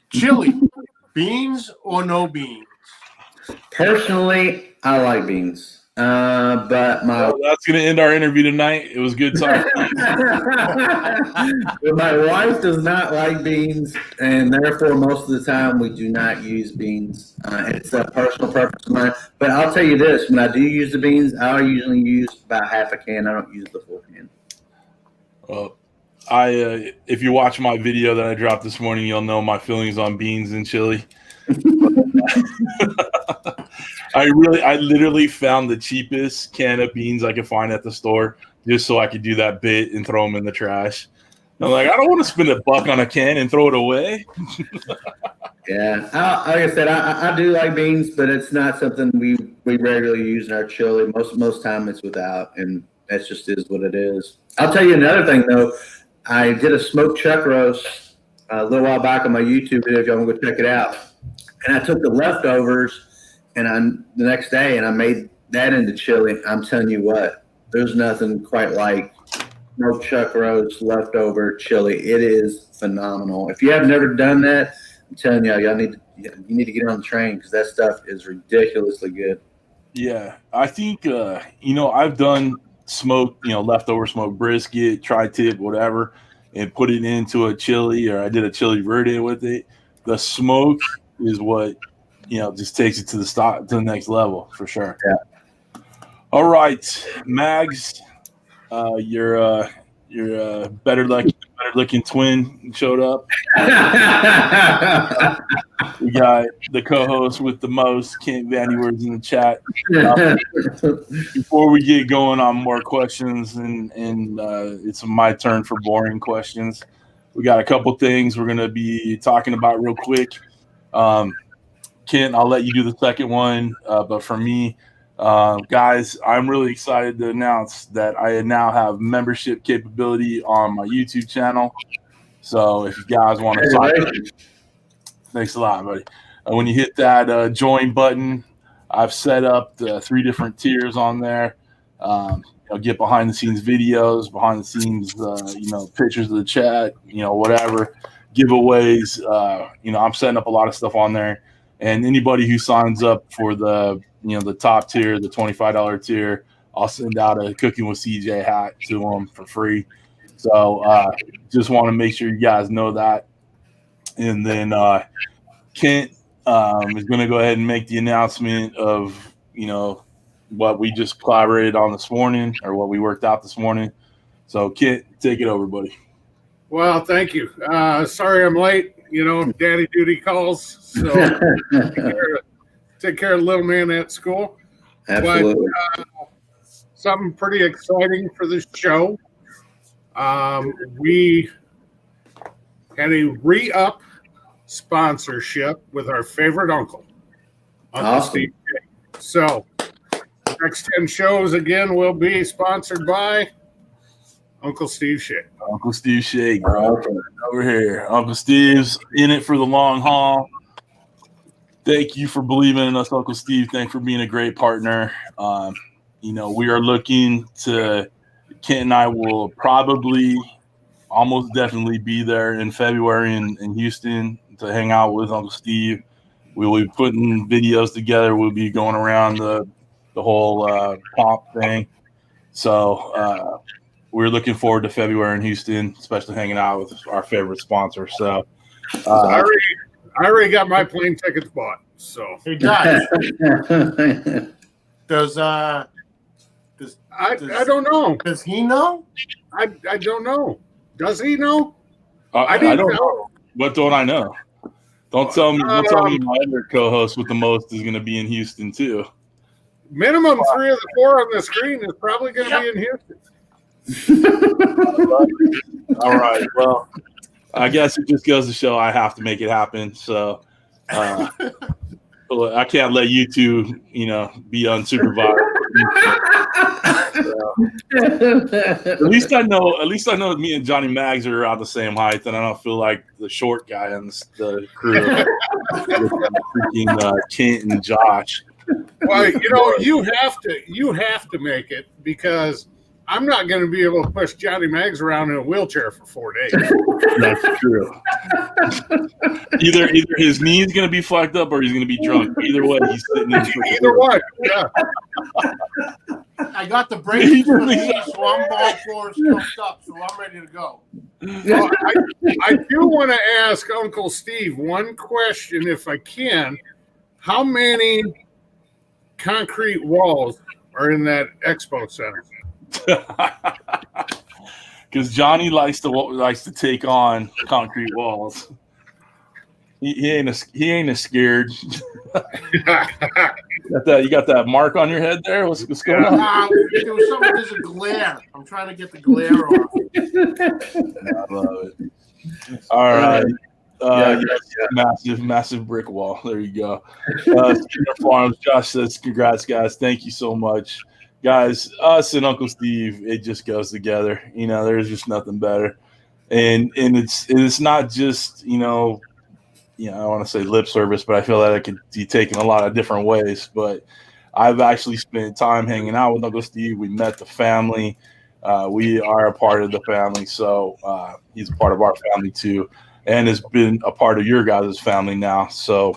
Chili, beans or no beans? Personally, I like beans. But that's going to end our interview tonight. It was good talking. But my wife does not like beans, and therefore most of the time we do not use beans. It's a personal preference of mine. But I'll tell you this: when I do use the beans, I usually use about half a can. I don't use the full can. Well, if you watch my video that I dropped this morning, you'll know my feelings on beans and chili. I literally found the cheapest can of beans I could find at the store just so I could do that bit and throw them in the trash. I'm like, I don't want to spend $1 on a can and throw it away. Yeah, like I said, I do like beans, but it's not something we regularly use in our chili. Most time it's without, and that just is what it is. I'll tell you another thing though. I did a smoked chuck roast a little while back on my YouTube video. If y'all want to go check it out, and I took the leftovers. And the next day, and I made That and the chili, I'm telling you what, there's nothing quite like smoked chuck roast leftover chili. It is phenomenal. If you have never done that, I'm telling you, you need to get on the train because that stuff is ridiculously good. Yeah, I think I've done smoked, leftover smoked brisket, tri-tip, whatever, and put it into a chili, or I did a chili verde with it. The smoke is what just takes it to the next level for sure. Yeah. All right, Mags, your better looking twin showed up. We got the co-host with the most, Kent Vandy Words, in the chat. Before we get going on more questions, and it's my turn for boring questions, we got a couple things we're going to be talking about real quick. Kent, I'll let you do the second one, but for me, guys, I'm really excited to announce that I now have membership capability on my YouTube channel. So if you guys want to sign up, thanks a lot, buddy. When you hit that join button, I've set up the 3 different tiers on there. Get behind the scenes videos, behind the scenes, pictures of the chat, whatever, giveaways. I'm setting up a lot of stuff on there. And anybody who signs up for the top tier, the $25 tier, I'll send out a Cooking with CJ hat to them for free. So just want to make sure you guys know that. And then Kent is going to go ahead and make the announcement of, what we just collaborated on this morning, or what we worked out this morning. So Kent, take it over, buddy. Well, thank you. Sorry I'm late. Daddy duty calls. So take care of the little man at school. Absolutely. But, something pretty exciting for this show. We had a re-up sponsorship with our favorite uncle, Awesome. Steve J. So the next 10 shows again will be sponsored by Uncle Steve Shea. Uncle Steve Shea, bro. Over here. Uncle Steve's in it for the long haul. Thank you for believing in us, Uncle Steve. Thanks for being a great partner. We are looking to, Kent and I will probably almost definitely be there in February in Houston to hang out with Uncle Steve. We will be putting videos together. We'll be going around the whole pomp thing. So we're looking forward to February in Houston, especially hanging out with our favorite sponsor. So I already got my plane tickets bought. So Hey guys, I don't know. Does he know? I don't know. Does he know? I don't know. What don't I know? Don't tell me. Don't tell me my other co-host with the most is going to be in Houston too. Minimum 3 of the 4 on the screen is probably going to be in Houston. All right. Well, I guess it just goes to show I have to make it happen. So I can't let you two, be unsupervised. At least I know me and Johnny Mags are around the same height, and I don't feel like the short guy in the crew. Freaking Kent and Josh. Well, you have to make it, because I'm not going to be able to push Johnny Mags around in a wheelchair for 4 days. That's true. Either his knee's going to be fucked up or he's going to be drunk. Either way, he's sitting in. Either one, yeah. I got the braces for me, so I'm all four stuffed up, so I'm ready to go. Well, I do want to ask Uncle Steve one question, if I can. How many concrete walls are in that expo center? Because Johnny likes to take on concrete walls. He ain't as scared. You got that mark on your head there? What's going on? There was something. There's a glare. I'm trying to get the glare off. I love it. All right. Yes, massive brick wall. There you go. Skinner Farms. Josh says, "Congrats, guys! Thank you so much, guys. Us and Uncle Steve, it just goes together. There's just nothing better, and it's not just I want to say lip service, but I feel that it could be taken a lot of different ways. But I've actually spent time hanging out with Uncle Steve. We met the family. We are a part of the family, so he's a part of our family too, and has been a part of your guys' family now. So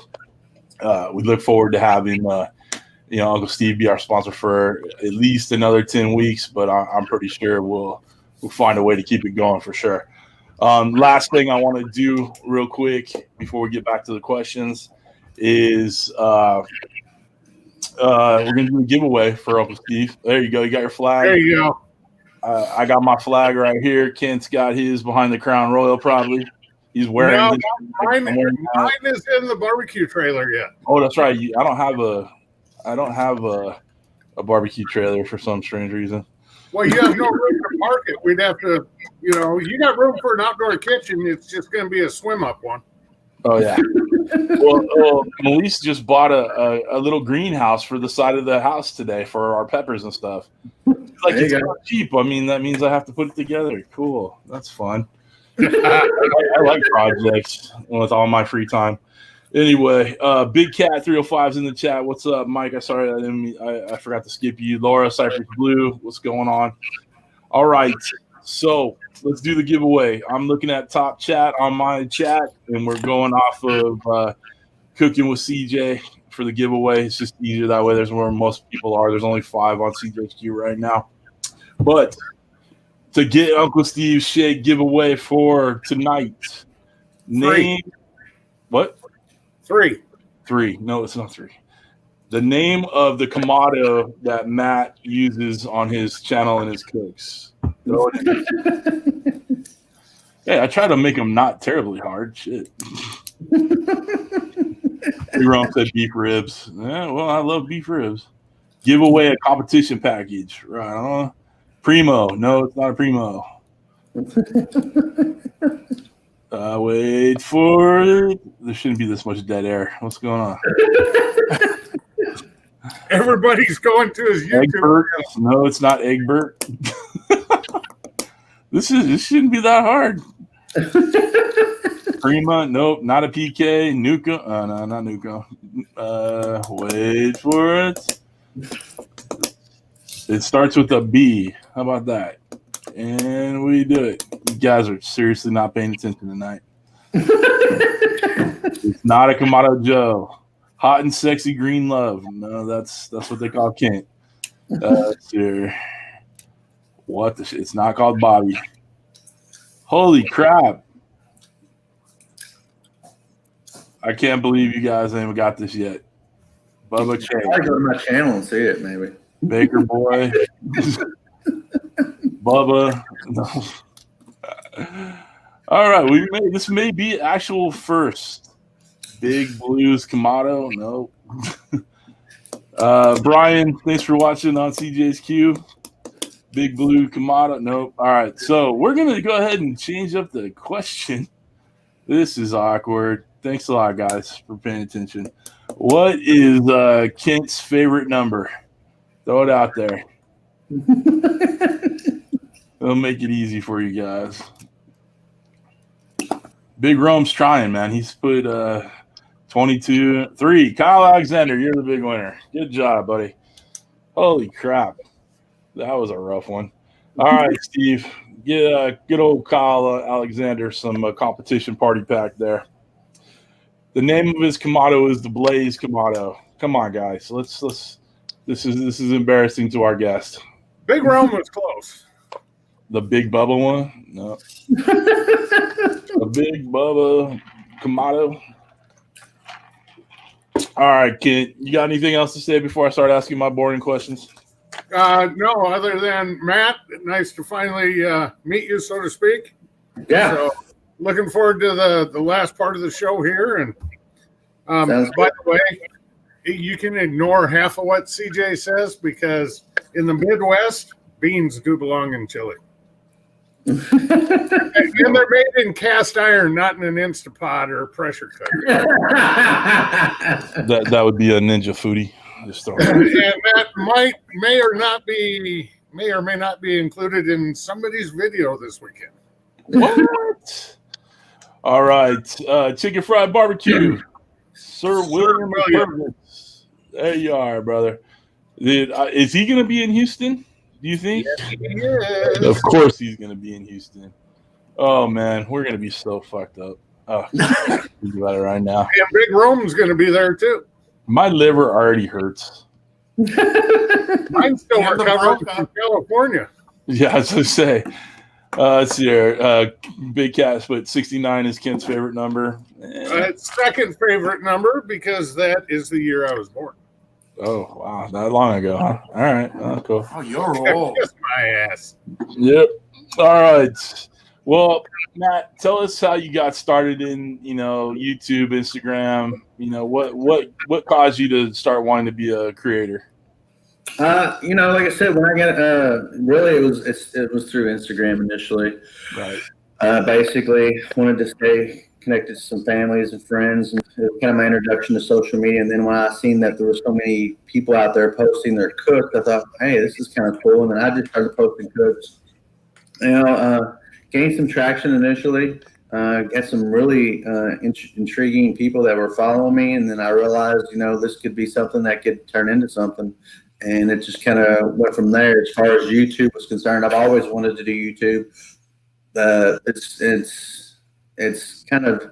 we look forward to having Uncle Steve be our sponsor for at least another 10 weeks, but I'm pretty sure we'll find a way to keep it going for sure. Last thing I want to do real quick before we get back to the questions is we're going to do a giveaway for Uncle Steve. There you go. You got your flag. There you go. I got my flag right here. Kent's got his behind the Crown Royal probably. He's wearing No, this. mine is in the barbecue trailer yet. Oh, that's right. I don't have a barbecue trailer for some strange reason. Well, you have no room to park it. We'd have to, you got room for an outdoor kitchen. It's just going to be a swim up one. Oh, yeah. well, Melissa just bought a little greenhouse for the side of the house today for our peppers and stuff. It's not cheap. I mean, that means I have to put it together. Cool. That's fun. I like projects with all my free time. Anyway, Big Cat 305's in the chat. What's up, Mike? I forgot to skip you. Laura, Cypress Blue, what's going on? All right, so let's do the giveaway. I'm looking at top chat on my chat, and we're going off of Cooking with CJ for the giveaway. It's just easier that way. There's where most people are. There's only 5 on CJ's right now. But to get Uncle Steve's shake giveaway for tonight, name what? 3. No, it's not 3. The name of the Kamado that Matt uses on his channel and his cooks. Yeah, I try to make them not terribly hard. Shit. Ron said beef ribs. Yeah, well, I love beef ribs. Give away a competition package. Right. Primo. No, it's not a Primo. Wait for it. There shouldn't be this much dead air. What's going on? Everybody's going to his YouTube. Egbert. No, it's not Egbert. This shouldn't be that hard. Prima. Nope, not a PK. Nuka. No, not Nuka. Wait for it. It starts with a B. How about that? And we do it. You guys are seriously not paying attention tonight. It's not a Kamado Joe. Hot and sexy green love. No, that's what they call Kent. What the shit? It's not called Bobby. Holy crap. I can't believe you guys ain't even got this yet. Bubba K. I go to my channel and see it, maybe. Baker Boy. Bubba. No. All right, this may be actual first. Big Blues Kamado. No. Brian, thanks for watching on CJ's Q. Big Blue Kamado. Nope. All right, so we're gonna go ahead and change up the question. This is awkward. Thanks a lot, guys, for paying attention. What is Kent's favorite number? Throw it out there. It'll make it easy for you guys. Big Rome's trying, man. He's put 22-3. Kyle Alexander, you're the big winner. Good job, buddy. Holy crap. That was a rough one. All right, Steve. Get good old Kyle Alexander some competition party pack there. The name of his Kamado is the Blaze Kamado. Come on, guys. Let's. This is embarrassing to our guest. Big Rome was close. The Big Bubba one? No. The Big Bubba Kamado. All right, Kent. You got anything else to say before I start asking my boring questions? No, other than Matt, nice to finally meet you, so to speak. Yeah. So, looking forward to the last part of the show here. And by the way, you can ignore half of what CJ says because in the Midwest, beans do belong in chili. And they're made in cast iron, not in an Instapot or a pressure cooker. That would be a Ninja Foodie. Just and that may or may not be included in somebody's video this weekend. What? All right. Chicken fried barbecue. Sir William. There you are, brother. Dude, is he going to be in Houston? Do you think? Yes. Of course he's going to be in Houston. Oh, man. We're going to be so fucked up. Oh, think about it right now. And Big Rome's going to be there, too. My liver already hurts. Mine's still And the recovering Broca. from California. Yeah, I was going to say. Let's see here. Big Cat split 69 is Kent's favorite number. Second favorite number because that is the year I was born. Oh, wow. That long ago, huh? All right. Oh, cool. Oh, you're old. Kiss my ass. Yep. All right. Well, Matt, tell us how you got started in, YouTube, Instagram. What caused you to start wanting to be a creator? Like I said, when I got really it was through Instagram initially. Right. Basically wanted to stay connected to some families and friends, and it was kind of my introduction to social media. And then when I seen that there were so many people out there posting their cooks, I thought, hey, this is kind of cool. And then I just started posting cooks. Gained some traction initially. Got some really intriguing people that were following me, and then I realized, this could be something that could turn into something. And it just kind of went from there. As far as YouTube was concerned, I've always wanted to do YouTube. It's kind of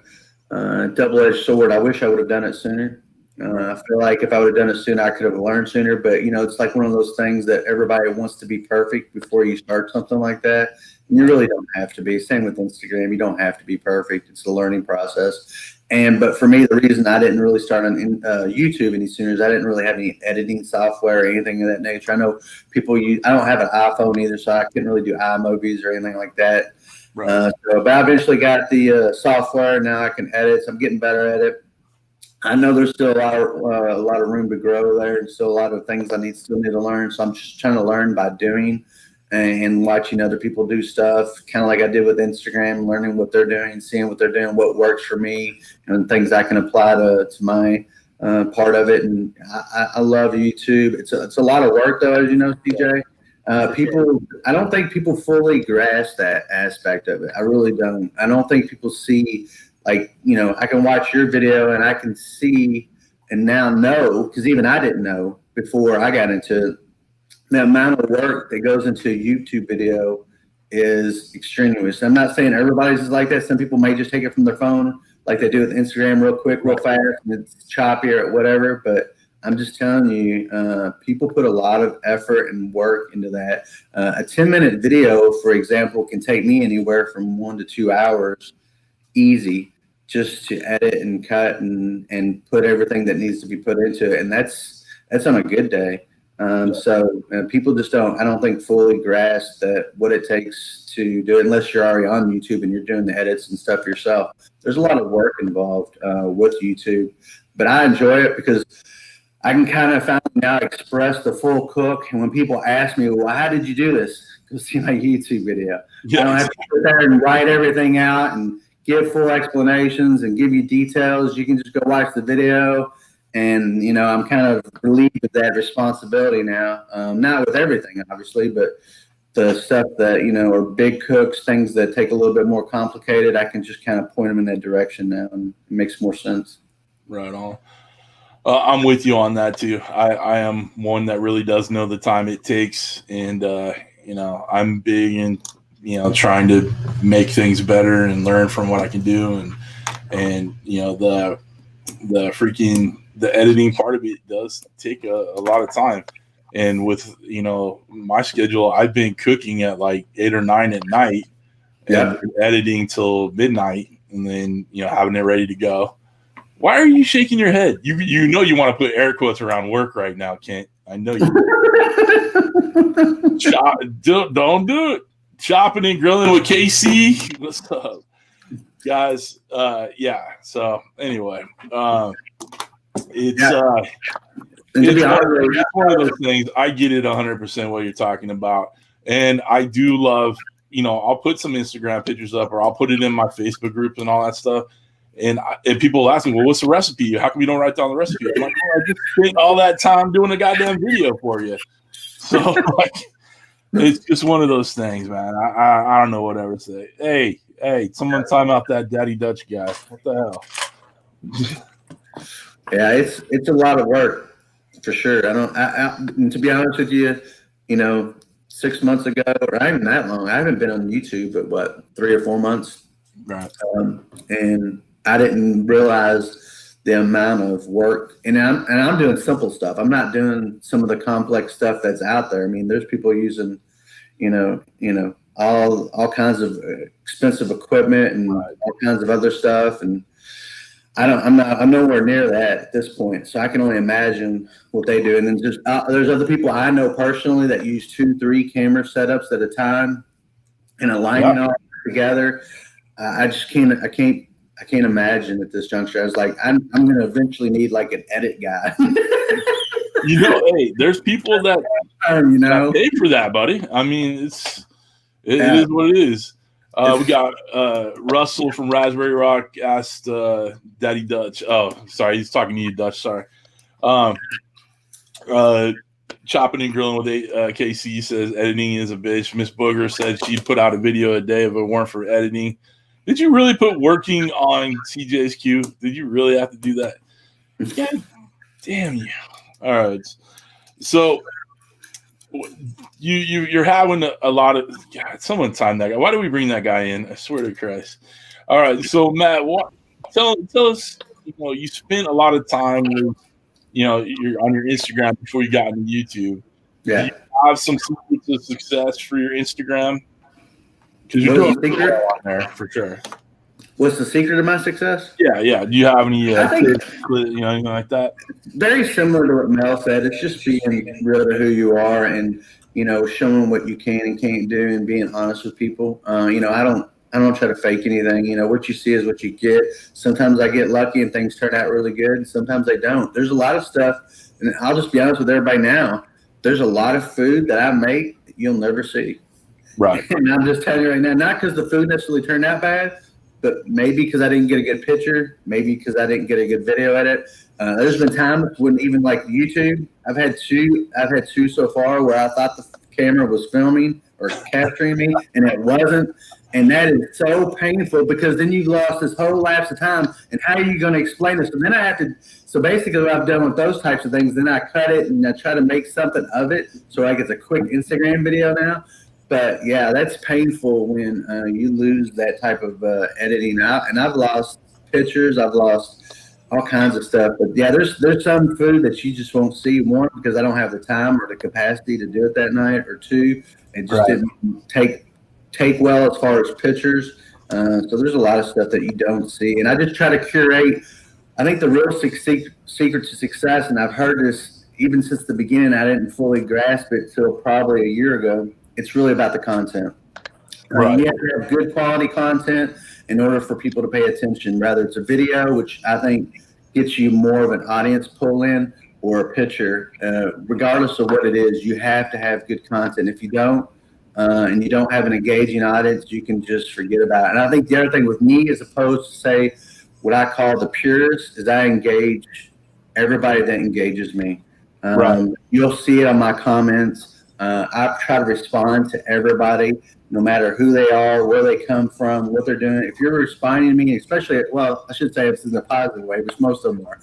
a double-edged sword. I wish I would have done it sooner. I feel like if I would have done it sooner, I could have learned sooner. But, it's like one of those things that everybody wants to be perfect before you start something like that. And you really don't have to be. Same with Instagram. You don't have to be perfect. It's a learning process. But for me, the reason I didn't really start on YouTube any sooner is I didn't really have any editing software or anything of that nature. I know people use. I don't have an iPhone either, so I couldn't really do iMovies or anything like that. Right. But I eventually got the software. Now I can edit. So I'm getting better at it. I know there's still a lot of room to grow there, and still a lot of things I still need to learn. So I'm just trying to learn by doing and watching other people do stuff, kind of like I did with Instagram, learning what they're doing, seeing what they're doing, what works for me, and things I can apply to my part of it. And I love YouTube. It's a lot of work, though, as you know, CJ. I don't think people fully grasp that aspect of it. I really don't. I don't think people see, I can watch your video and I can see and now know, because even I didn't know before I got into it, the amount of work that goes into a YouTube video is extraneous. I'm not saying everybody's is like that. Some people may just take it from their phone like they do with Instagram real quick, real fast, and it's choppy or whatever. But I'm just telling you, people put a lot of effort and work into that. A 10-minute video, for example, can take me anywhere from 1 to 2 hours easy just to edit and cut and put everything that needs to be put into it. And that's on a good day. So people just I don't think fully grasp that what it takes to do it, unless you're already on YouTube and you're doing the edits and stuff yourself. There's a lot of work involved with YouTube, but I enjoy it because I can kind of finally now express the full cook. And when people ask me, well, how did you do this? Go see my YouTube video. Yes. I don't have to sit there and write everything out and give full explanations and give you details. You can just go watch the video. And, I'm kind of relieved of that responsibility now. Not with everything, obviously, but the stuff that, are big cooks, things that take a little bit more complicated, I can just kind of point them in that direction now, and it makes more sense. Right on. I'm with you on that, too. I am one that really does know the time it takes. And, I'm big in, trying to make things better and learn from what I can do. And the editing part of it does take a lot of time. And with, my schedule, I've been cooking at like 8 or 9 at night and editing till midnight and then, having it ready to go. Why are you shaking your head? You know you want to put air quotes around work right now, Kent. I know you do. Don't do it. Chopping and grilling with KC. What's up? Guys, so anyway, it's one of those things. I get it 100% what you're talking about, and I do love. I'll put some Instagram pictures up, or I'll put it in my Facebook groups and all that stuff. And people ask me, well, what's the recipe? How come you don't write down the recipe? I'm like, I just spent all that time doing a goddamn video for you. So it's just one of those things, man. I don't know what I would say. Hey, someone time out that Daddy Dutch guy. What the hell? Yeah, it's a lot of work For sure. And to be honest with you, 6 months ago, or not even that long, I haven't been on YouTube, but what, 3 or 4 months? Right. And I didn't realize the amount of work, and I'm doing simple stuff. I'm not doing some of the complex stuff that's out there. I mean, there's people using, all kinds of expensive equipment and all kinds of other stuff. And I'm nowhere near that at this point. So I can only imagine what they do. And then just, there's other people I know personally that use 2-3 camera setups at a time and aligning all together. I can't imagine at this juncture. I was like, I'm going to eventually need like an edit guy. Hey, there's people that pay for that, buddy. I mean, it is what it is. We got Russell from Raspberry Rock asked Daddy Dutch. Oh, sorry, he's talking to you, Dutch. Sorry. Chopping and grilling with KC says editing is a bitch. Miss Booger said she'd put out a video a day if it weren't for editing. Did you really put working on CJ's queue? Did you really have to do that? God damn you! All right, so you're having a lot of. God, someone time that guy. Why do we bring that guy in? I swear to Christ. All right, so Matt, tell us. You spent a lot of time with, you're on your Instagram before you got into YouTube. Yeah. Do you have some secrets of success for your Instagram? Because you're doing on there for sure. What's the secret of my success? Yeah. Do you have any tips, anything like that? Very similar to what Mel said. It's just being real to who you are and, showing what you can and can't do and being honest with people. I don't try to fake anything. What you see is what you get. Sometimes I get lucky and things turn out really good, and sometimes they don't. There's a lot of stuff, and I'll just be honest with everybody now. There's a lot of food that I make that you'll never see. Right. And I'm just telling you right now, not because the food necessarily turned out bad, but maybe because I didn't get a good picture, maybe because I didn't get a good video edit. There's been times when even like YouTube, I've had two so far where I thought the camera was filming or capturing me, and it wasn't. And that is so painful because then you've lost this whole lapse of time. And how are you going to explain this? And then so basically what I've done with those types of things, then I cut it and I try to make something of it. So like it's a quick Instagram video now. But yeah, that's painful when you lose that type of editing out. And I've lost pictures. I've lost all kinds of stuff. But yeah, there's some food that you just won't see. One, because I don't have the time or the capacity to do it that night, or two, it just didn't take well as far as pictures. So there's a lot of stuff that you don't see. And I just try to curate. I think the real secret to success, and I've heard this even since the beginning, I didn't fully grasp it till probably a year ago. It's really about the content. Right. You have to have good quality content in order for people to pay attention, whether it's a video, which I think gets you more of an audience pull in, or a picture. Regardless of what it is, you have to have good content. If you don't, and you don't have an engaging audience, you can just forget about it. And I think the other thing with me, as opposed to say what I call the purists, is I engage everybody that engages me. Right. You'll see it on my comments. I try to respond to everybody, no matter who they are, where they come from, what they're doing. If you're responding to me, especially, well, I should say it's in a positive way, which most of them are.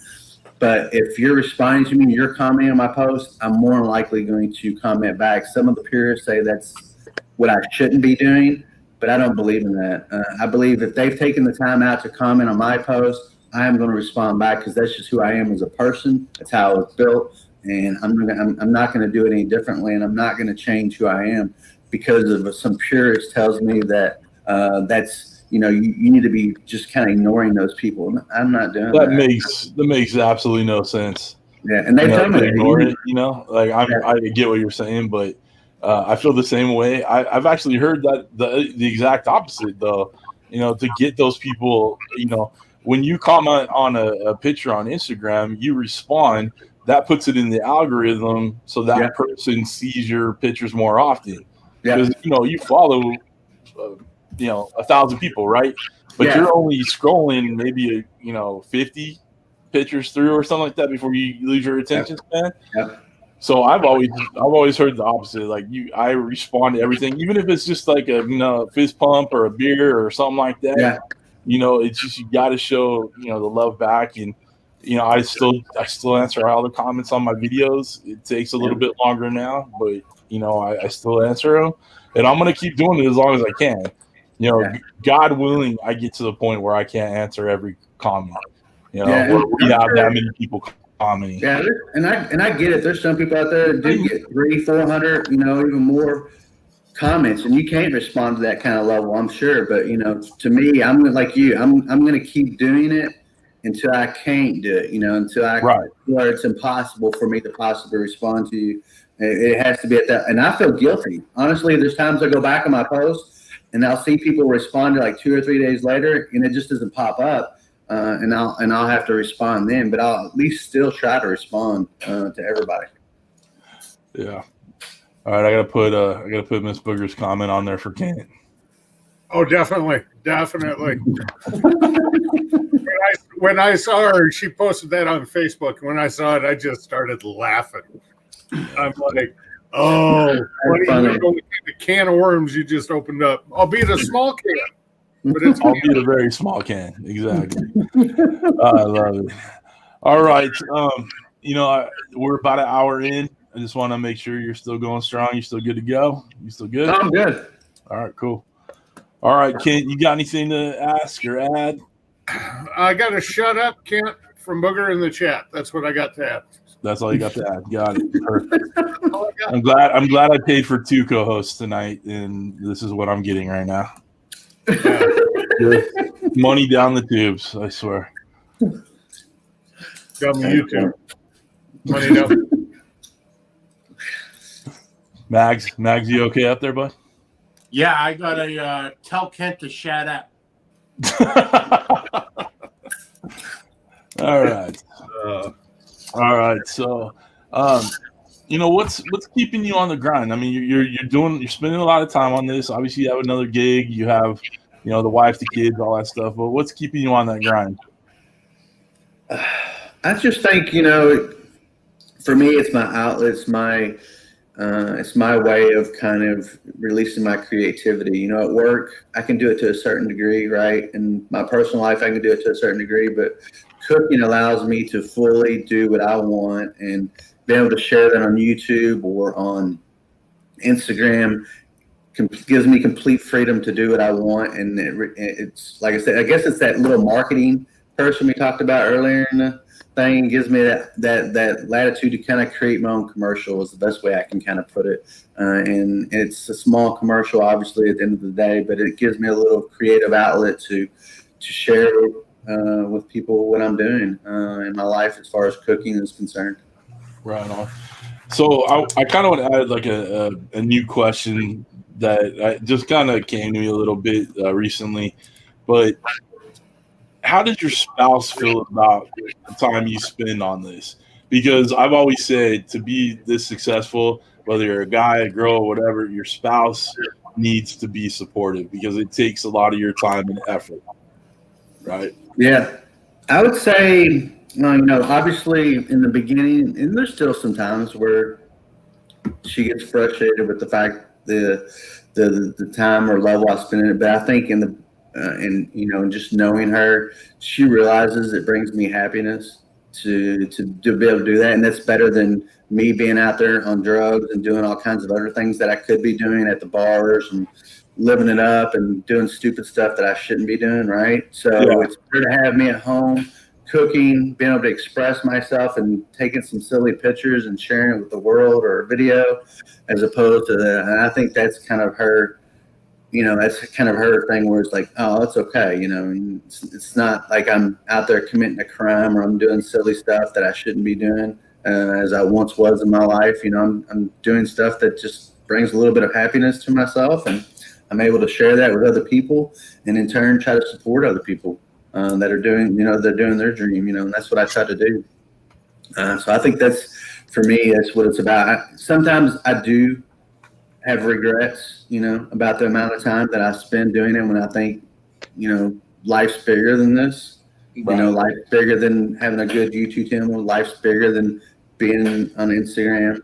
But if you're responding to me and you're commenting on my post, I'm more than likely going to comment back. Some of the purists say that's what I shouldn't be doing, but I don't believe in that. I believe if they've taken the time out to comment on my post, I am going to respond back because that's just who I am as a person. That's how I was built, and I'm not going to do it any differently, and I'm not going to change who I am because of some purist tells me that that's, you need to be just kind of ignoring those people. I'm not doing that. That makes absolutely no sense. Yeah, and they tell me to ignore it. I get what you're saying, but I feel the same way. I've actually heard that the exact opposite, though. To get those people, when you comment on a picture on Instagram, you respond. That puts it in the algorithm so that person sees your pictures more often. Because you follow, 1,000 people, right? But you're only scrolling maybe 50 pictures through or something like that before you lose your attention span. Yeah. So I've always heard the opposite. Like I respond to everything, even if it's just like a fist pump or a beer or something like that. Yeah. It's just you got to show the love back. And I still answer all the comments on my videos. It takes a little bit longer now, but I still answer them, and I'm gonna keep doing it as long as I can. God willing, I get to the point where I can't answer every comment. Where we have that many people commenting. Yeah, and I get it. There's some people out there that do get 300-400, even more comments, and you can't respond to that kind of level, I'm sure. But to me, I'm like you. I'm going to keep doing it until I can't do it. Until where it's impossible for me to possibly respond to you. It has to be at that, and I feel guilty. Honestly, there's times I go back on my posts and I'll see people respond to like 2 or 3 days later, and it just doesn't pop up. And I'll have to respond then, but I'll at least still try to respond to everybody. Yeah. All right, I gotta put Miss Booger's comment on there for Kent. Oh, definitely. When I saw her, she posted that on Facebook. When I saw it, I just started laughing. I'm like, "Oh, what are you going to the can of worms you just opened up? Albeit a small can." But it's albeit a very small can. Exactly. I love it. All right. We're about an hour in. I just want to make sure you're still going strong. You're still good to go. You still good? I'm good. All right, cool. All right, Kent, you got anything to ask or add? I got to shut up, Kent, from Booger in the chat. That's what I got to add. That's all you got to add. Got it. Perfect. I'm glad I paid for 2 co-hosts tonight, and this is what I'm getting right now. Money down the tubes, I swear. Got me YouTube. Money down. Mags, you okay up there, bud? Yeah, I gotta tell Kent to shut up. All right. All right. So, what's keeping you on the grind? I mean, you're spending a lot of time on this. Obviously, you have another gig. You have, the wife, the kids, all that stuff. But what's keeping you on that grind? I just think, for me, it's my outlet. It's my way of kind of releasing my creativity. At work, I can do it to a certain degree, right? In my personal life, I can do it to a certain degree, but cooking allows me to fully do what I want and be able to share that on YouTube or on Instagram. Gives me complete freedom to do what I want, and it's like I said, I guess it's that little marketing person we talked about earlier in the thing. It gives me that latitude to kind of create my own commercial is the best way I can kind of put it. And it's a small commercial, obviously, at the end of the day, but it gives me a little creative outlet to share with people what I'm doing in my life as far as cooking is concerned. Right on. So I kind of want to add like a new question that just kind of came to me a little bit recently, but how did your spouse feel about the time you spend on this? Because I've always said to be this successful, whether you're a guy, a girl, whatever, your spouse needs to be supportive because it takes a lot of your time and effort, right? Yeah. I would say, obviously in the beginning, and there's still some times where she gets frustrated with the fact the time or level I spend in it. But I think just knowing her, she realizes it brings me happiness to be able to do that. And that's better than me being out there on drugs and doing all kinds of other things that I could be doing at the bars and living it up and doing stupid stuff that I shouldn't be doing, right? So It's better to have me at home cooking, being able to express myself and taking some silly pictures and sharing it with the world or a video as opposed to that. And I think that's kind of her, that's kind of her thing where it's like, oh, it's okay. It's not like I'm out there committing a crime or I'm doing silly stuff that I shouldn't be doing as I once was in my life. I'm doing stuff that just brings a little bit of happiness to myself, and I'm able to share that with other people and in turn try to support other people that are doing, they're doing their dream, and that's what I try to do. So I think that's, for me, that's what it's about. Sometimes I do have regrets, about the amount of time that I spend doing it when I think, life's bigger than this. Right. Life's bigger than having a good YouTube channel. Life's bigger than being on Instagram.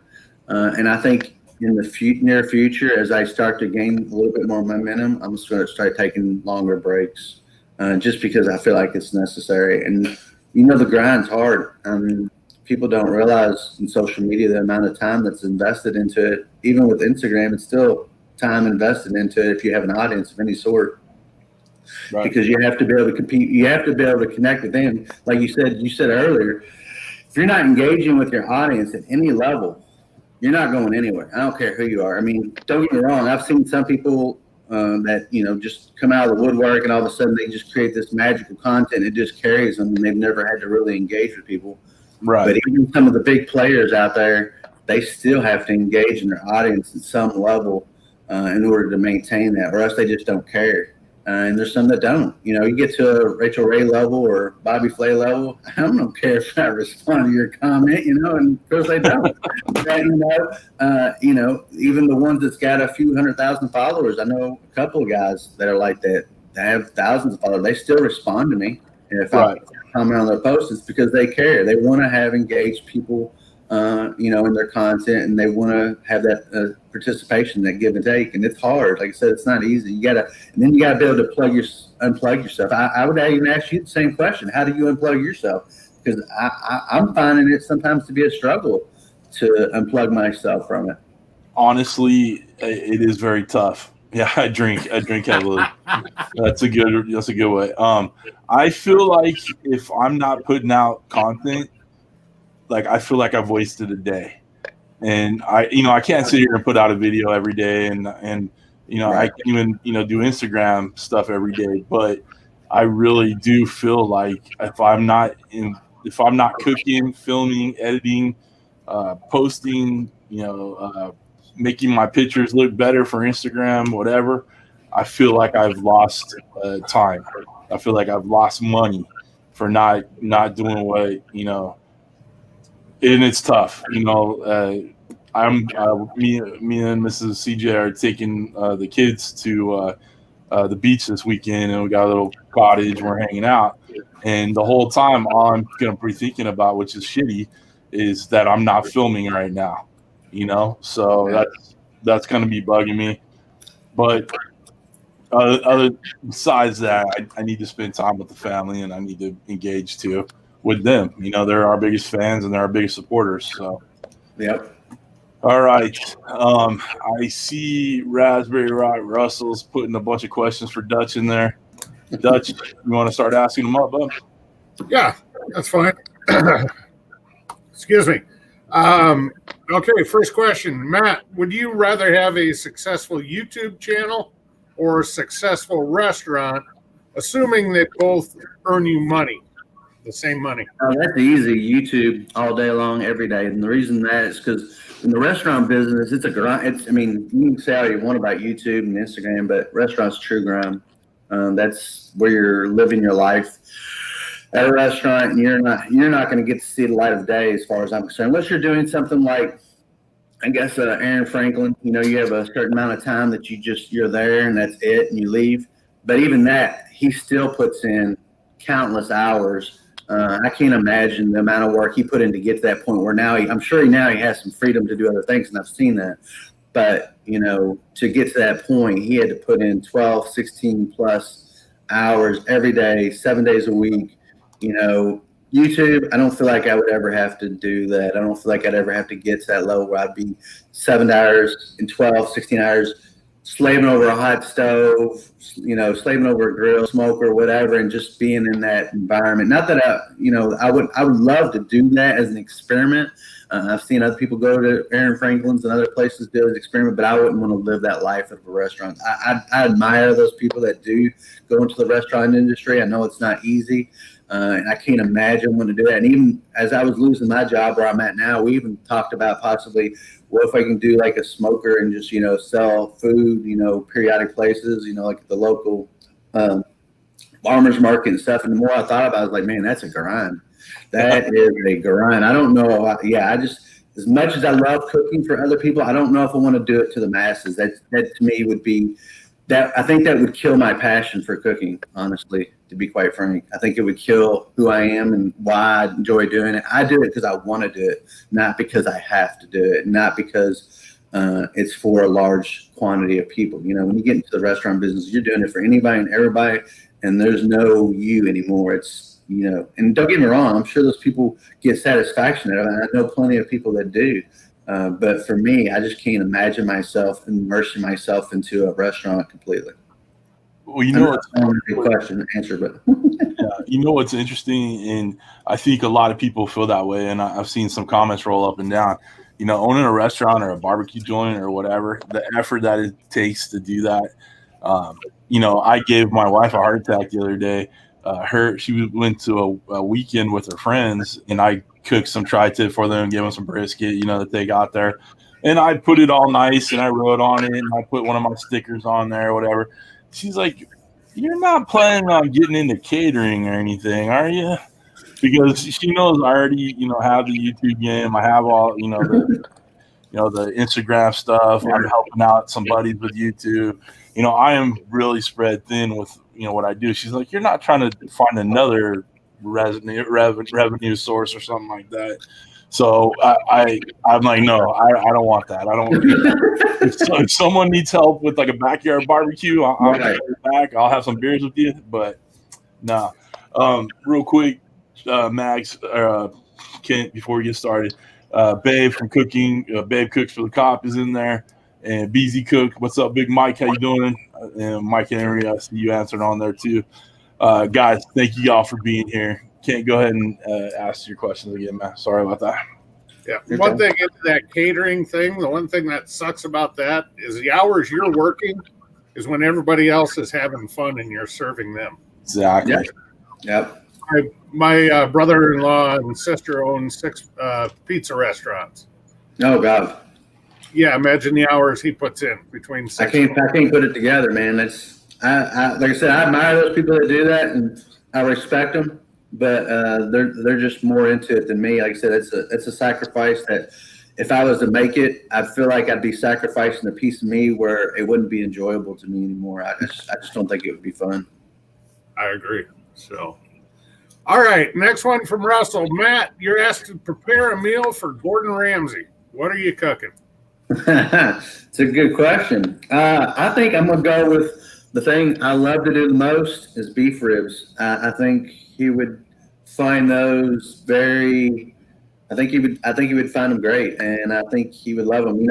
And I think in the near future, as I start to gain a little bit more momentum, I'm just going to start taking longer breaks just because I feel like it's necessary. And the grind's hard. People don't realize in social media the amount of time that's invested into it. Even with Instagram, it's still time invested into it if you have an audience of any sort. Right. Because you have to be able to compete. You have to be able to connect with them. Like you said earlier, if you're not engaging with your audience at any level, you're not going anywhere. I don't care who you are. I mean, don't get me wrong. I've seen some people that, just come out of the woodwork and all of a sudden they just create this magical content. It just carries them and they've never had to really engage with people. Right. But even some of the big players out there, they still have to engage in their audience at some level in order to maintain that, or else they just don't care. And there's some that don't. You get to a Rachel Ray level or Bobby Flay level, I don't care if I respond to your comment, and of course they don't. Even the ones that's got a few 100,000 followers, I know a couple of guys that are like that. They have thousands of followers. They still respond to me. And if I comment on their posts, it's because they care. They want to have engaged people, in their content, and they want to have that participation, that give and take. And it's hard. Like I said, it's not easy. You gotta be able to unplug yourself. I would even ask you the same question. How do you unplug yourself? Because I'm finding it sometimes to be a struggle to unplug myself from it. Honestly, it is very tough. Yeah, I drink heavily. That's a good way. I feel like if I'm not putting out content, like I feel like I've wasted a day. And I can't sit here and put out a video every day and I can't even, do Instagram stuff every day, but I really do feel like if I'm not cooking, filming, editing, posting, making my pictures look better for Instagram, whatever, I feel like I've lost time. I feel like I've lost money for not doing what, and it's tough. Me and Mrs. CJ are taking the kids to the beach this weekend, and we got a little cottage. We're hanging out, and the whole time all I'm gonna be thinking about, which is shitty, is that I'm not filming right now. So that's gonna be bugging me. But other besides that, I need to spend time with the family, and I need to engage too with them. They're our biggest fans and they're our biggest supporters. So, yep. All right. I see Raspberry Rock Russell's putting a bunch of questions for Dutch in there. Dutch, you want to start asking them up, bud? Yeah, that's fine. Excuse me. Okay, first question. Matt, would you rather have a successful YouTube channel or a successful restaurant, assuming they both earn you money, the same money? That's easy. YouTube all day long, every day. And the reason that is because in the restaurant business, it's a grind. You can say all you want about YouTube and Instagram, but restaurants true grind. That's where you're living your life at a restaurant, and you're not going to get to see the light of day, as far as I'm concerned, unless you're doing something like, I guess, Aaron Franklin. You have a certain amount of time that you're there, and that's it, and you leave. But even that, he still puts in countless hours. I can't imagine the amount of work he put in to get to that point where now I'm sure he has some freedom to do other things, and I've seen that. But, to get to that point, he had to put in 12, 16 plus hours every day, 7 days a week. YouTube, I don't feel like I would ever have to do that. I don't feel like I'd ever have to get to that level where I'd be 7 hours and 12, 16 hours slaving over a hot stove, slaving over a grill, smoker, whatever, and just being in that environment. Not that I would love to do that as an experiment. I've seen other people go to Aaron Franklin's and other places do an experiment, but I wouldn't want to live that life of a restaurant. I admire those people that do go into the restaurant industry. I know it's not easy. And I can't imagine wanting to do that. And even as I was losing my job where I'm at now, we even talked about possibly, what if I can do like a smoker and just, sell food, periodic places, like the local farmers market and stuff. And the more I thought about it, I was like, man, that's a grind. That is a grind. I don't know. As much as I love cooking for other people, I don't know if I want to do it to the masses. That to me would be that. I think that would kill my passion for cooking, honestly, to be quite frank. I think it would kill who I am and why I enjoy doing it. I do it because I want to do it, not because I have to do it, not because it's for a large quantity of people. When you get into the restaurant business, you're doing it for anybody and everybody, and there's no you anymore. It's and don't get me wrong, I'm sure those people get satisfaction out of it. I know plenty of people that do. But for me, I just can't imagine myself immersing myself into a restaurant completely. Well, it's a good question to answer, but what's interesting, and I think a lot of people feel that way, and I've seen some comments roll up and down. Owning a restaurant or a barbecue joint or whatever, the effort that it takes to do that. I gave my wife a heart attack the other day. She went to a weekend with her friends, and I cooked some tri-tip for them, gave them some brisket, that they got there. And I put it all nice, and I wrote on it, and I put one of my stickers on there or whatever. She's like, "You're not planning on getting into catering or anything, are you?" Because she knows I already, have the YouTube game. I have all, the Instagram stuff. I'm helping out some buddies with YouTube. I am really spread thin with, what I do. She's like, "You're not trying to find another revenue source or something like that." So I'm like, no, I don't want that. I don't. If someone needs help with like a backyard barbecue, I'll back. I'll have some beers with you. But no. Real quick, Max, Kent, before we get started, Babe from Cooking, Babe Cooks for the Cop is in there, and BZ Cook. What's up, Big Mike? How you doing? And Mike Henry, I see you answered on there too. Guys, thank you all for being here. Can't go ahead and ask your questions again, man. Sorry about that. Yeah. One thing into that catering thing, the one thing that sucks about that is the hours you're working is when everybody else is having fun and you're serving them. Exactly. Yep. My brother-in-law and sister own 6 pizza restaurants. Oh God. Yeah, imagine the hours he puts in between 6. I can't put it together, man. That's like I said, I admire those people that do that, and I respect them. But they're just more into it than me. Like I said, it's a sacrifice that if I was to make it, I feel like I'd be sacrificing a piece of me where it wouldn't be enjoyable to me anymore. I just don't think it would be fun. I agree. So, all right, next one from Russell. Matt, you're asked to prepare a meal for Gordon Ramsay. What are you cooking? It's a good question. I think I'm gonna go with the thing I love to do the most is beef ribs. I think he would find those very. I think he would find them great, and I think he would love them.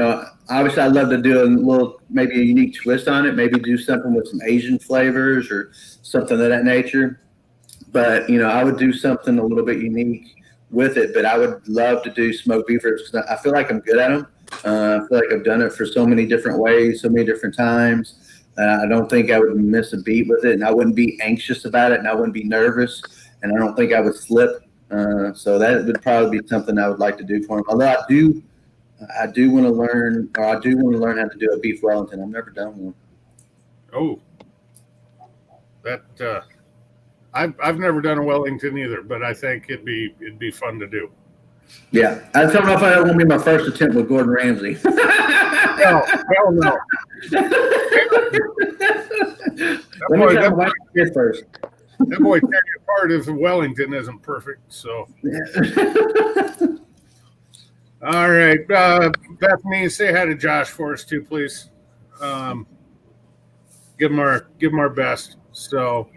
Obviously, I'd love to do a little, maybe a unique twist on it. Maybe do something with some Asian flavors or something of that nature. But I would do something a little bit unique with it. But I would love to do smoked beef ribs because I feel like I'm good at them. I feel like I've done it for so many different ways, so many different times. I don't think I would miss a beat with it, and I wouldn't be anxious about it, and I wouldn't be nervous, and I don't think I would slip. So that would probably be something I would like to do for him. Although I do want to learn, or I do want to learn how to do a beef Wellington. I've never done one. Oh, that I've never done a Wellington either, but I think it'd be fun to do. Yeah, I don't know if that won't be my first attempt with Gordon Ramsay. No, hell no. Let me try my wife first. That boy tear you apart if Wellington isn't perfect. So, all right, Bethany, say hi to Josh for us too, please. Give him our best. So,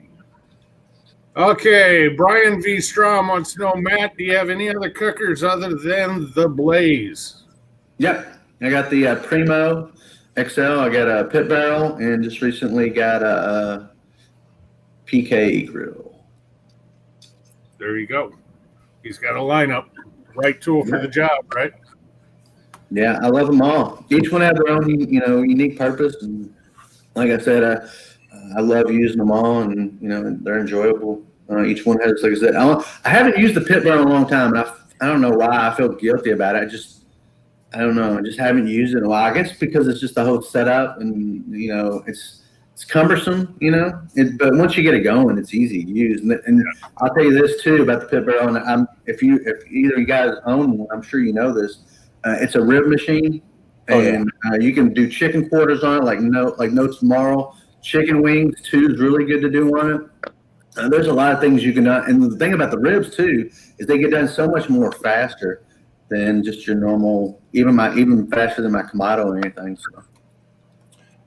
okay, Brian V. Strom wants to know, Matt, do you have any other cookers other than the Blaze? Yep, I got the Primo XL. I got a pit barrel, and just recently got a PK grill. There you go. He's got a lineup. Right tool for the job, right? Yeah, I love them all. Each one has their own, unique purpose. And like I said, I love using them all, and they're enjoyable. Each one has, like I said, I haven't used the pit barrel in a long time, and I don't know why. I feel guilty about it. I don't know. I just haven't used it in a while. I guess because it's just the whole setup, and it's cumbersome, but once you get it going, it's easy to use. And I'll tell you this too about the pit barrel. And if either of you guys own one, I'm sure you know this. It's a rib machine, and you can do chicken quarters on it, like no tomorrow. Chicken wings too is really good to do on it. There's a lot of things you can do. And the thing about the ribs too is they get done so much more faster than just your normal, even faster than my Kamado or anything. So.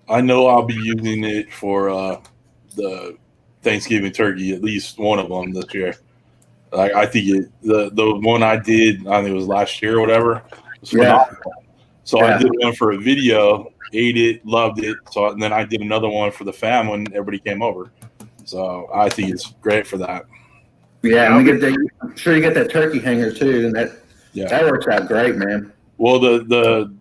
I know I'll be using it for the Thanksgiving turkey, at least one of them this year. Like I think the one I did, I think it was last year or whatever, was phenomenal. So I did one for a video, ate it, loved it. So and then I did another one for the fam when everybody came over. So I think it's great for that. Yeah, I'm sure you get that turkey hanger too, and that works out great, man. Well, the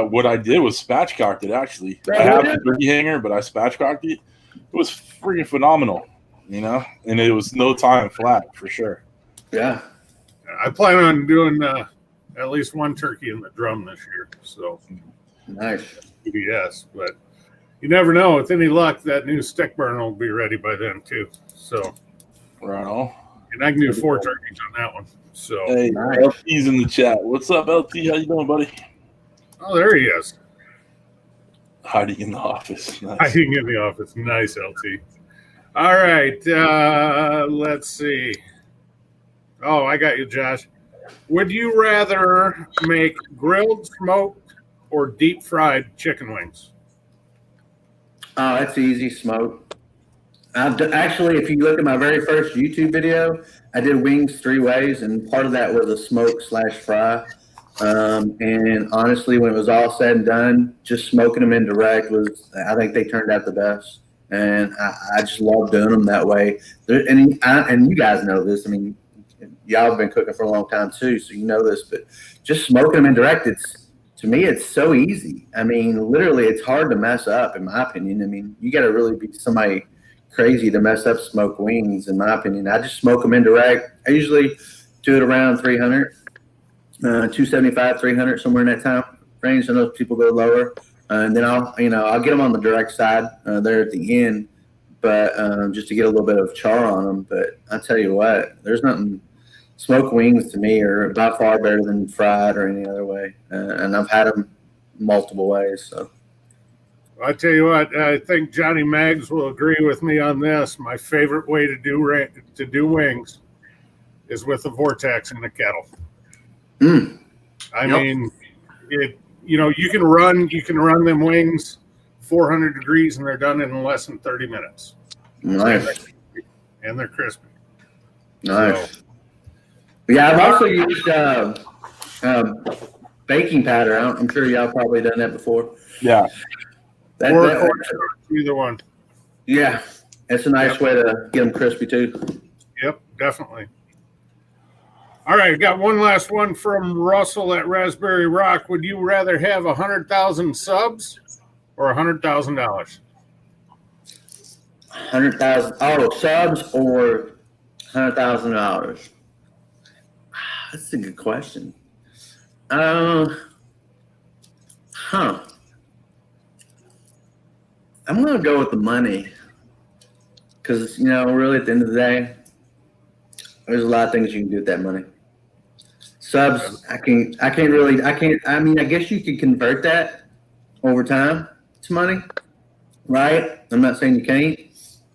what I did was spatchcocked it actually. I have the turkey hanger, but I spatchcocked it. It was freaking phenomenal, you know, and it was no time flat for sure. Yeah, I plan on doing at least one turkey in the drum this year. So nice. Yes, but you never know. With any luck, that new stick burn will be ready by then too. So right on. And I can do 4 turkeys on that one. So hey, nice. LT's in the chat. What's up, LT? How you doing, buddy? Oh, there he is. Hiding in the office. Nice. Hiding in the office. Nice, LT. All right. Let's see. Oh, I got you, Josh. Would you rather make grilled, smoked, or deep fried chicken wings? Oh, that's easy, smoked. Actually, if you look at my very first YouTube video, I did wings 3 ways, and part of that was a smoke/fry. And honestly, when it was all said and done, just smoking them indirect I think they turned out the best. And I just love doing them that way. And you guys know this. I mean, y'all have been cooking for a long time too, so you know this. But just smoking them indirect, to me, it's so easy. I mean, literally, it's hard to mess up, in my opinion. I mean, you got to really be somebody crazy to mess up smoked wings, in my opinion. I just smoke them indirect. I usually do it around 300, 275, 300, somewhere in that time range. I know people go lower, and then I'll get them on the direct side there at the end, but just to get a little bit of char on them. But I tell you what, there's nothing. Smoked wings to me are by far better than fried or any other way, and I've had them multiple ways. So. I tell you what, I think Johnny Maggs will agree with me on this. My favorite way to do wings is with a vortex in the kettle. I mean, you can run them wings 400 degrees and they're done in less than 30 minutes. Nice. And they're crispy. Nice. So, yeah, I've also used baking powder. I'm sure y'all probably done that before. Yeah. Either one. Yeah, it's a nice way to get them crispy too. Yep, definitely. All right, got one last one from Russell at Raspberry Rock. Would you rather have 100,000 subs or $100,000? 100,000. Oh, subs or $100,000? That's a good question. I'm going to go with the money because, really at the end of the day, there's a lot of things you can do with that money. Subs, I guess you could convert that over time to money, right? I'm not saying you can't,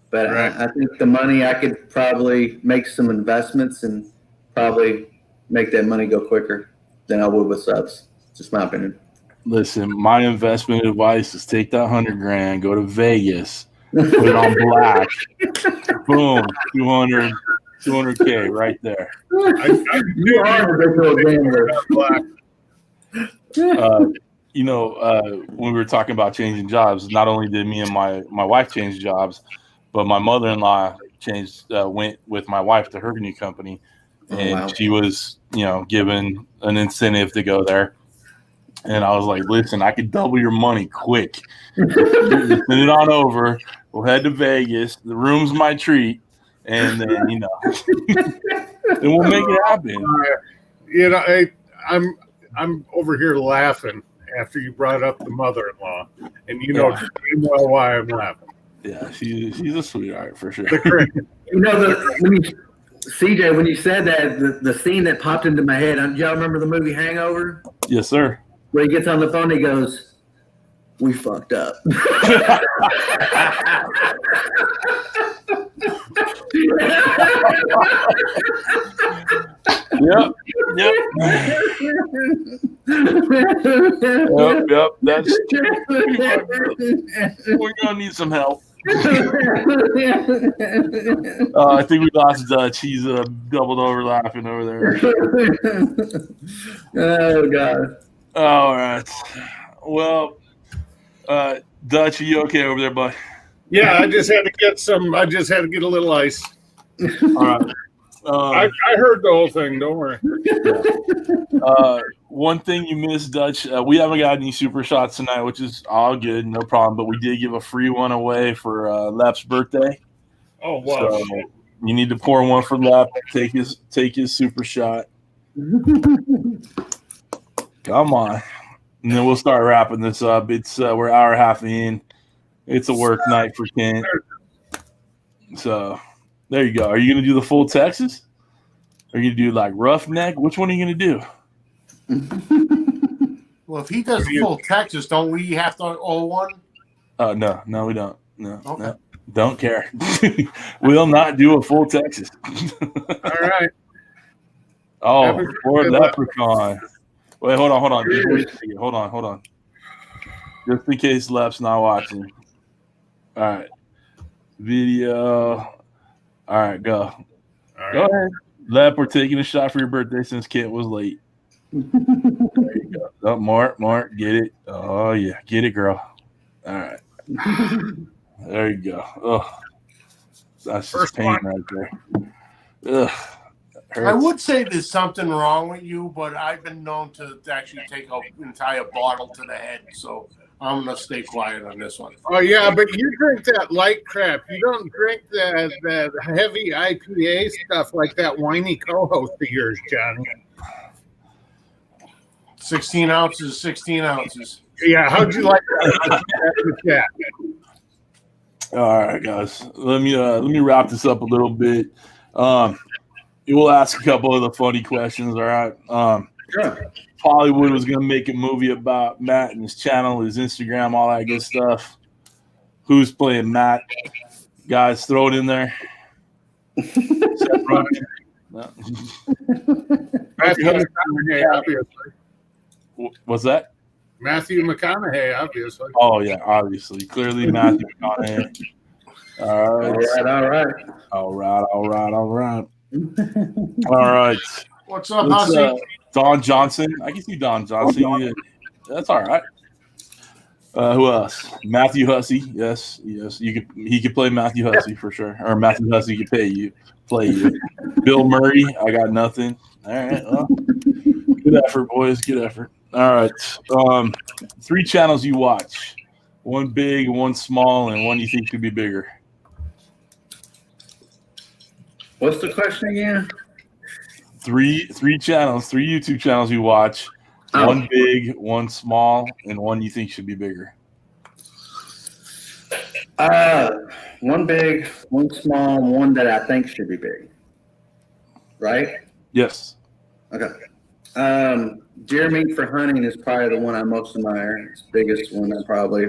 but right. I think the money, I could probably make some investments and probably make that money go quicker than I would with subs. Just my opinion. Listen, my investment advice is take that $100,000, go to Vegas, put it on black, boom, 200K right there. You are a when we were talking about changing jobs, not only did me and my wife change jobs, but my mother-in-law went with my wife to her new company, and she was, given an incentive to go there. And I was like, listen, I could double your money quick. Send it on over. We'll head to Vegas. The room's my treat. And then, then we'll make it happen. I'm over here laughing after you brought up the mother-in-law. And you know well why I'm laughing. Yeah, she's a sweetheart for sure. CJ, when you said that, the scene that popped into my head, y'all remember the movie Hangover? Yes, sir. Where he gets on the phone, he goes, "We fucked up." Yep. That's we're gonna need some help. I think we lost Dutch. He's doubled over laughing over there. Oh God. All right. Well, Dutch, are you okay over there, bud? Yeah, I just had to get a little ice. All right. I heard the whole thing. Don't worry. One thing you missed, Dutch, we haven't got any super shots tonight, which is all good, no problem. But we did give a free one away for Lep's birthday. Oh wow! So you need to pour one for Lep. Take his super shot. Come on, and then we'll start wrapping this up. It's we're an hour and a half in. It's a work night for Kent. So there you go. Are you gonna do the full Texas? Are you gonna do like roughneck? Which one are you gonna do? Well, if he does full Texas, don't we have to all one? No, we don't. No, Okay. no, don't care. We'll not do a full Texas. All right. Oh, poor leprechaun. Wait, hold on. Just wait a second. Hold on. Just in case Lep's not watching. All right. Video. All right, go. All right. Go ahead. Lep, we're taking a shot for your birthday since Kent was late. There you go. Oh, Mark, get it. Oh, yeah. Get it, girl. All right. There you go. Oh, that's just pain right there. Ugh. I would say there's something wrong with you, but I've been known to actually take an entire bottle to the head, so I'm going to stay quiet on this one. Oh yeah, but you drink that light crap. You don't drink that heavy IPA stuff like that whiny co-host of yours, Johnny. 16 ounces, 16 ounces. Yeah, how'd you like that? All right, guys. Let me wrap this up a little bit. We'll ask a couple of the funny questions. All right. Sure. Hollywood was going to make a movie about Matt and his channel, his Instagram, all that good stuff. Who's playing Matt? Guys, throw it in there. No. Matthew McConaughey, obviously. What's that? Matthew McConaughey, obviously. Oh, yeah, obviously. Clearly, Matthew McConaughey. All right. All right. All right. What's up, Hussey? Don Johnson. I can see Don Johnson. Yeah. That's all right. Who else? Matthew Hussey. Yes. He could play Matthew Hussey for sure. Or Matthew Hussey could play you. Bill Murray. I got nothing. All right. Well, good effort, boys. Good effort. All right. 3 channels you watch. One big, one small, and one you think could be bigger. What's the question again? 3 channels, 3 YouTube channels you watch. Oh. One big, one small, and one you think should be bigger. One big, one small, and one that I think should be big. Right? Yes. Okay. Deer meat for hunting is probably the one I most admire. It's the biggest one I probably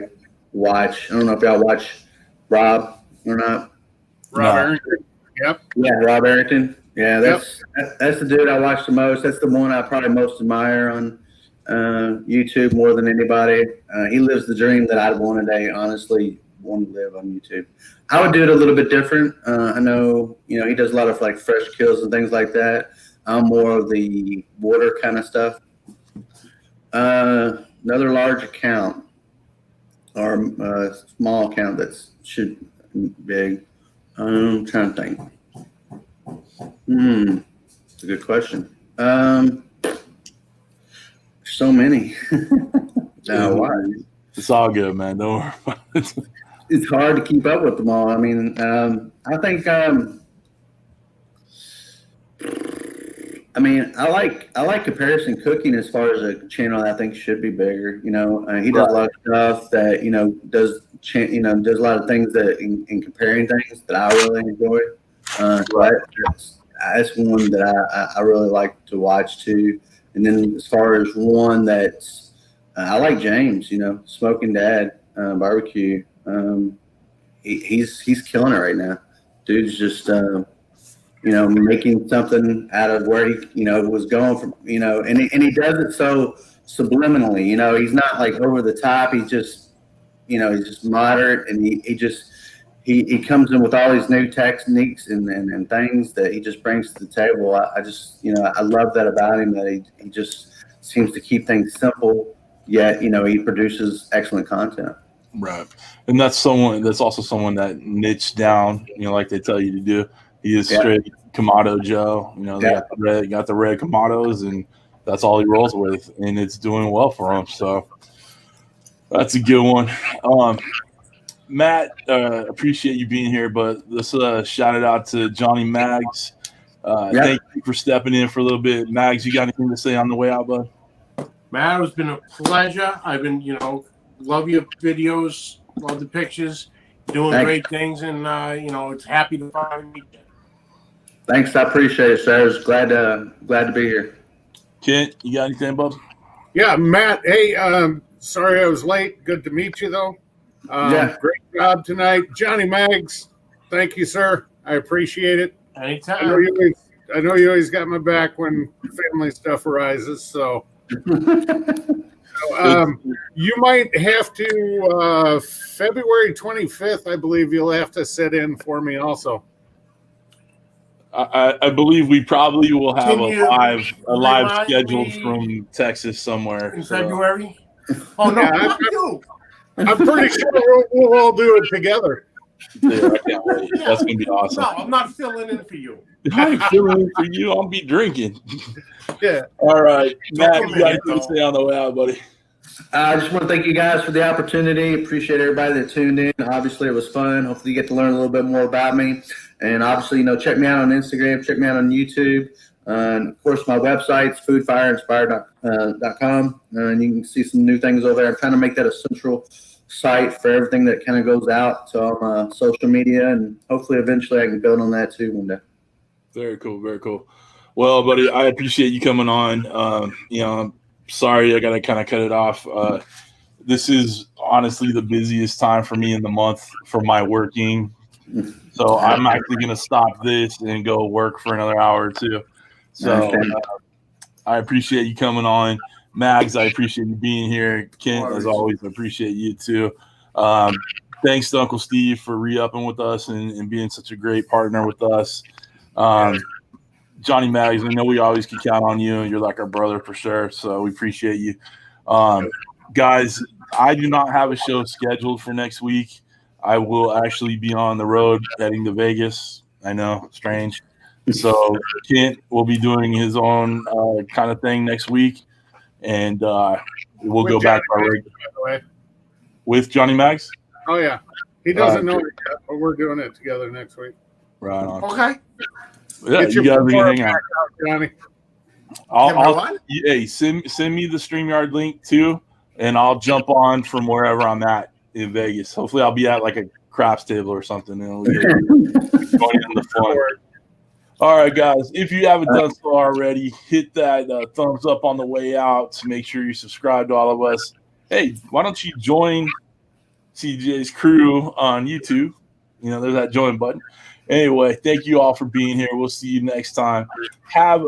watch. I don't know if y'all watch Rob or not. Rob Arrington. Yep. Yeah, Rob Arrington. Yeah, that's the dude I watch the most. That's the one I probably most admire on YouTube more than anybody. He lives the dream that I'd one day honestly want to live on YouTube. I would do it a little bit different. I know, he does a lot of like fresh kills and things like that. I'm more of the water kind of stuff. Another large account or small account that should be big. I'm trying to think. It's a good question. So many. Why? It's all good, man. Don't worry about it. It's hard to keep up with them all. I mean, I think. I like comparison cooking as far as a channel that I think should be bigger. He does a lot of stuff that does a lot of things that in comparing things that I really enjoy. That's one that I really like to watch too. And then as far as one that's I like James, Smoking Dad barbecue. He's killing it right now. Dude's just making something out of where he was going from, and he does it so subliminally. He's not like over the top. He's just he's just moderate, and he just he comes in with all these new techniques and things that he just brings to the table. I just, I love that about him, that he just seems to keep things simple, yet, he produces excellent content. Right. And that's also someone that niche down, like they tell you to do. He is straight Kamado Joe. They got the red Kamados, and that's all he rolls with, and it's doing well for him. So that's a good one. Matt, appreciate you being here, but let's shout it out to Johnny Mags. Thank you for stepping in for a little bit. Mags, you got anything to say on the way out, bud? Matt, it's been a pleasure. I've been, love your videos, love the pictures, doing great things, and it's happy to finally meet you. Thanks, I appreciate it, sir. I was glad to be here. Kent, you got anything, bub? Yeah, Matt. Hey, sorry I was late. Good to meet you, though. Great job tonight, Johnny Mags. Thank you, sir. I appreciate it. Anytime. I know you always got my back when family stuff arises. So, you might have to February 25th. I believe you'll have to sit in for me also. I believe we probably will have a live scheduled from Texas somewhere in February. Oh no, I'm pretty sure we'll all do it together. Yeah, I can't wait. That's gonna be awesome. No, I'm not filling in for you. I'm filling in for you. I'll be drinking. Yeah. All right, Matt, you got anything to say on the way out, buddy? I just want to thank you guys for the opportunity. Appreciate everybody that tuned in. Obviously, it was fun. Hopefully, you get to learn a little bit more about me. And obviously, check me out on Instagram, check me out on YouTube. And of course, my website's foodfireinspired.com. And you can see some new things over there. I'm trying to make that a central site for everything that kind of goes out to all my social media. And hopefully, eventually, I can build on that too one day. Very cool. Very cool. Well, buddy, I appreciate you coming on. I'm sorry I got to kind of cut it off. This is honestly the busiest time for me in the month for my working. So I'm actually going to stop this and go work for another hour or two. So I appreciate you coming on. Mags, I appreciate you being here. Kent, as always, I appreciate you too. Thanks to Uncle Steve for re-upping with us and being such a great partner with us. Johnny Mags, I know we always can count on you, and you're like our brother for sure. So we appreciate you. Guys, I do not have a show scheduled for next week. I will actually be on the road heading to Vegas. I know, strange. So Kent will be doing his own kind of thing next week, and we'll go back to our regular. By the way, with Johnny Mags. Oh yeah, he doesn't know it yet, but we're doing it together next week. Right on. Okay. Yeah, you guys can hang out. Johnny. Hey, send me the StreamYard link too, and I'll jump on from wherever I'm at in Vegas. Hopefully, I'll be at like a craps table or something, and we'll get going in the fun. All right, guys. If you haven't done so already, hit that thumbs up on the way out to make sure you subscribe to all of us. Hey, why don't you join CJ's crew on YouTube? There's that join button. Anyway, thank you all for being here. We'll see you next time. Have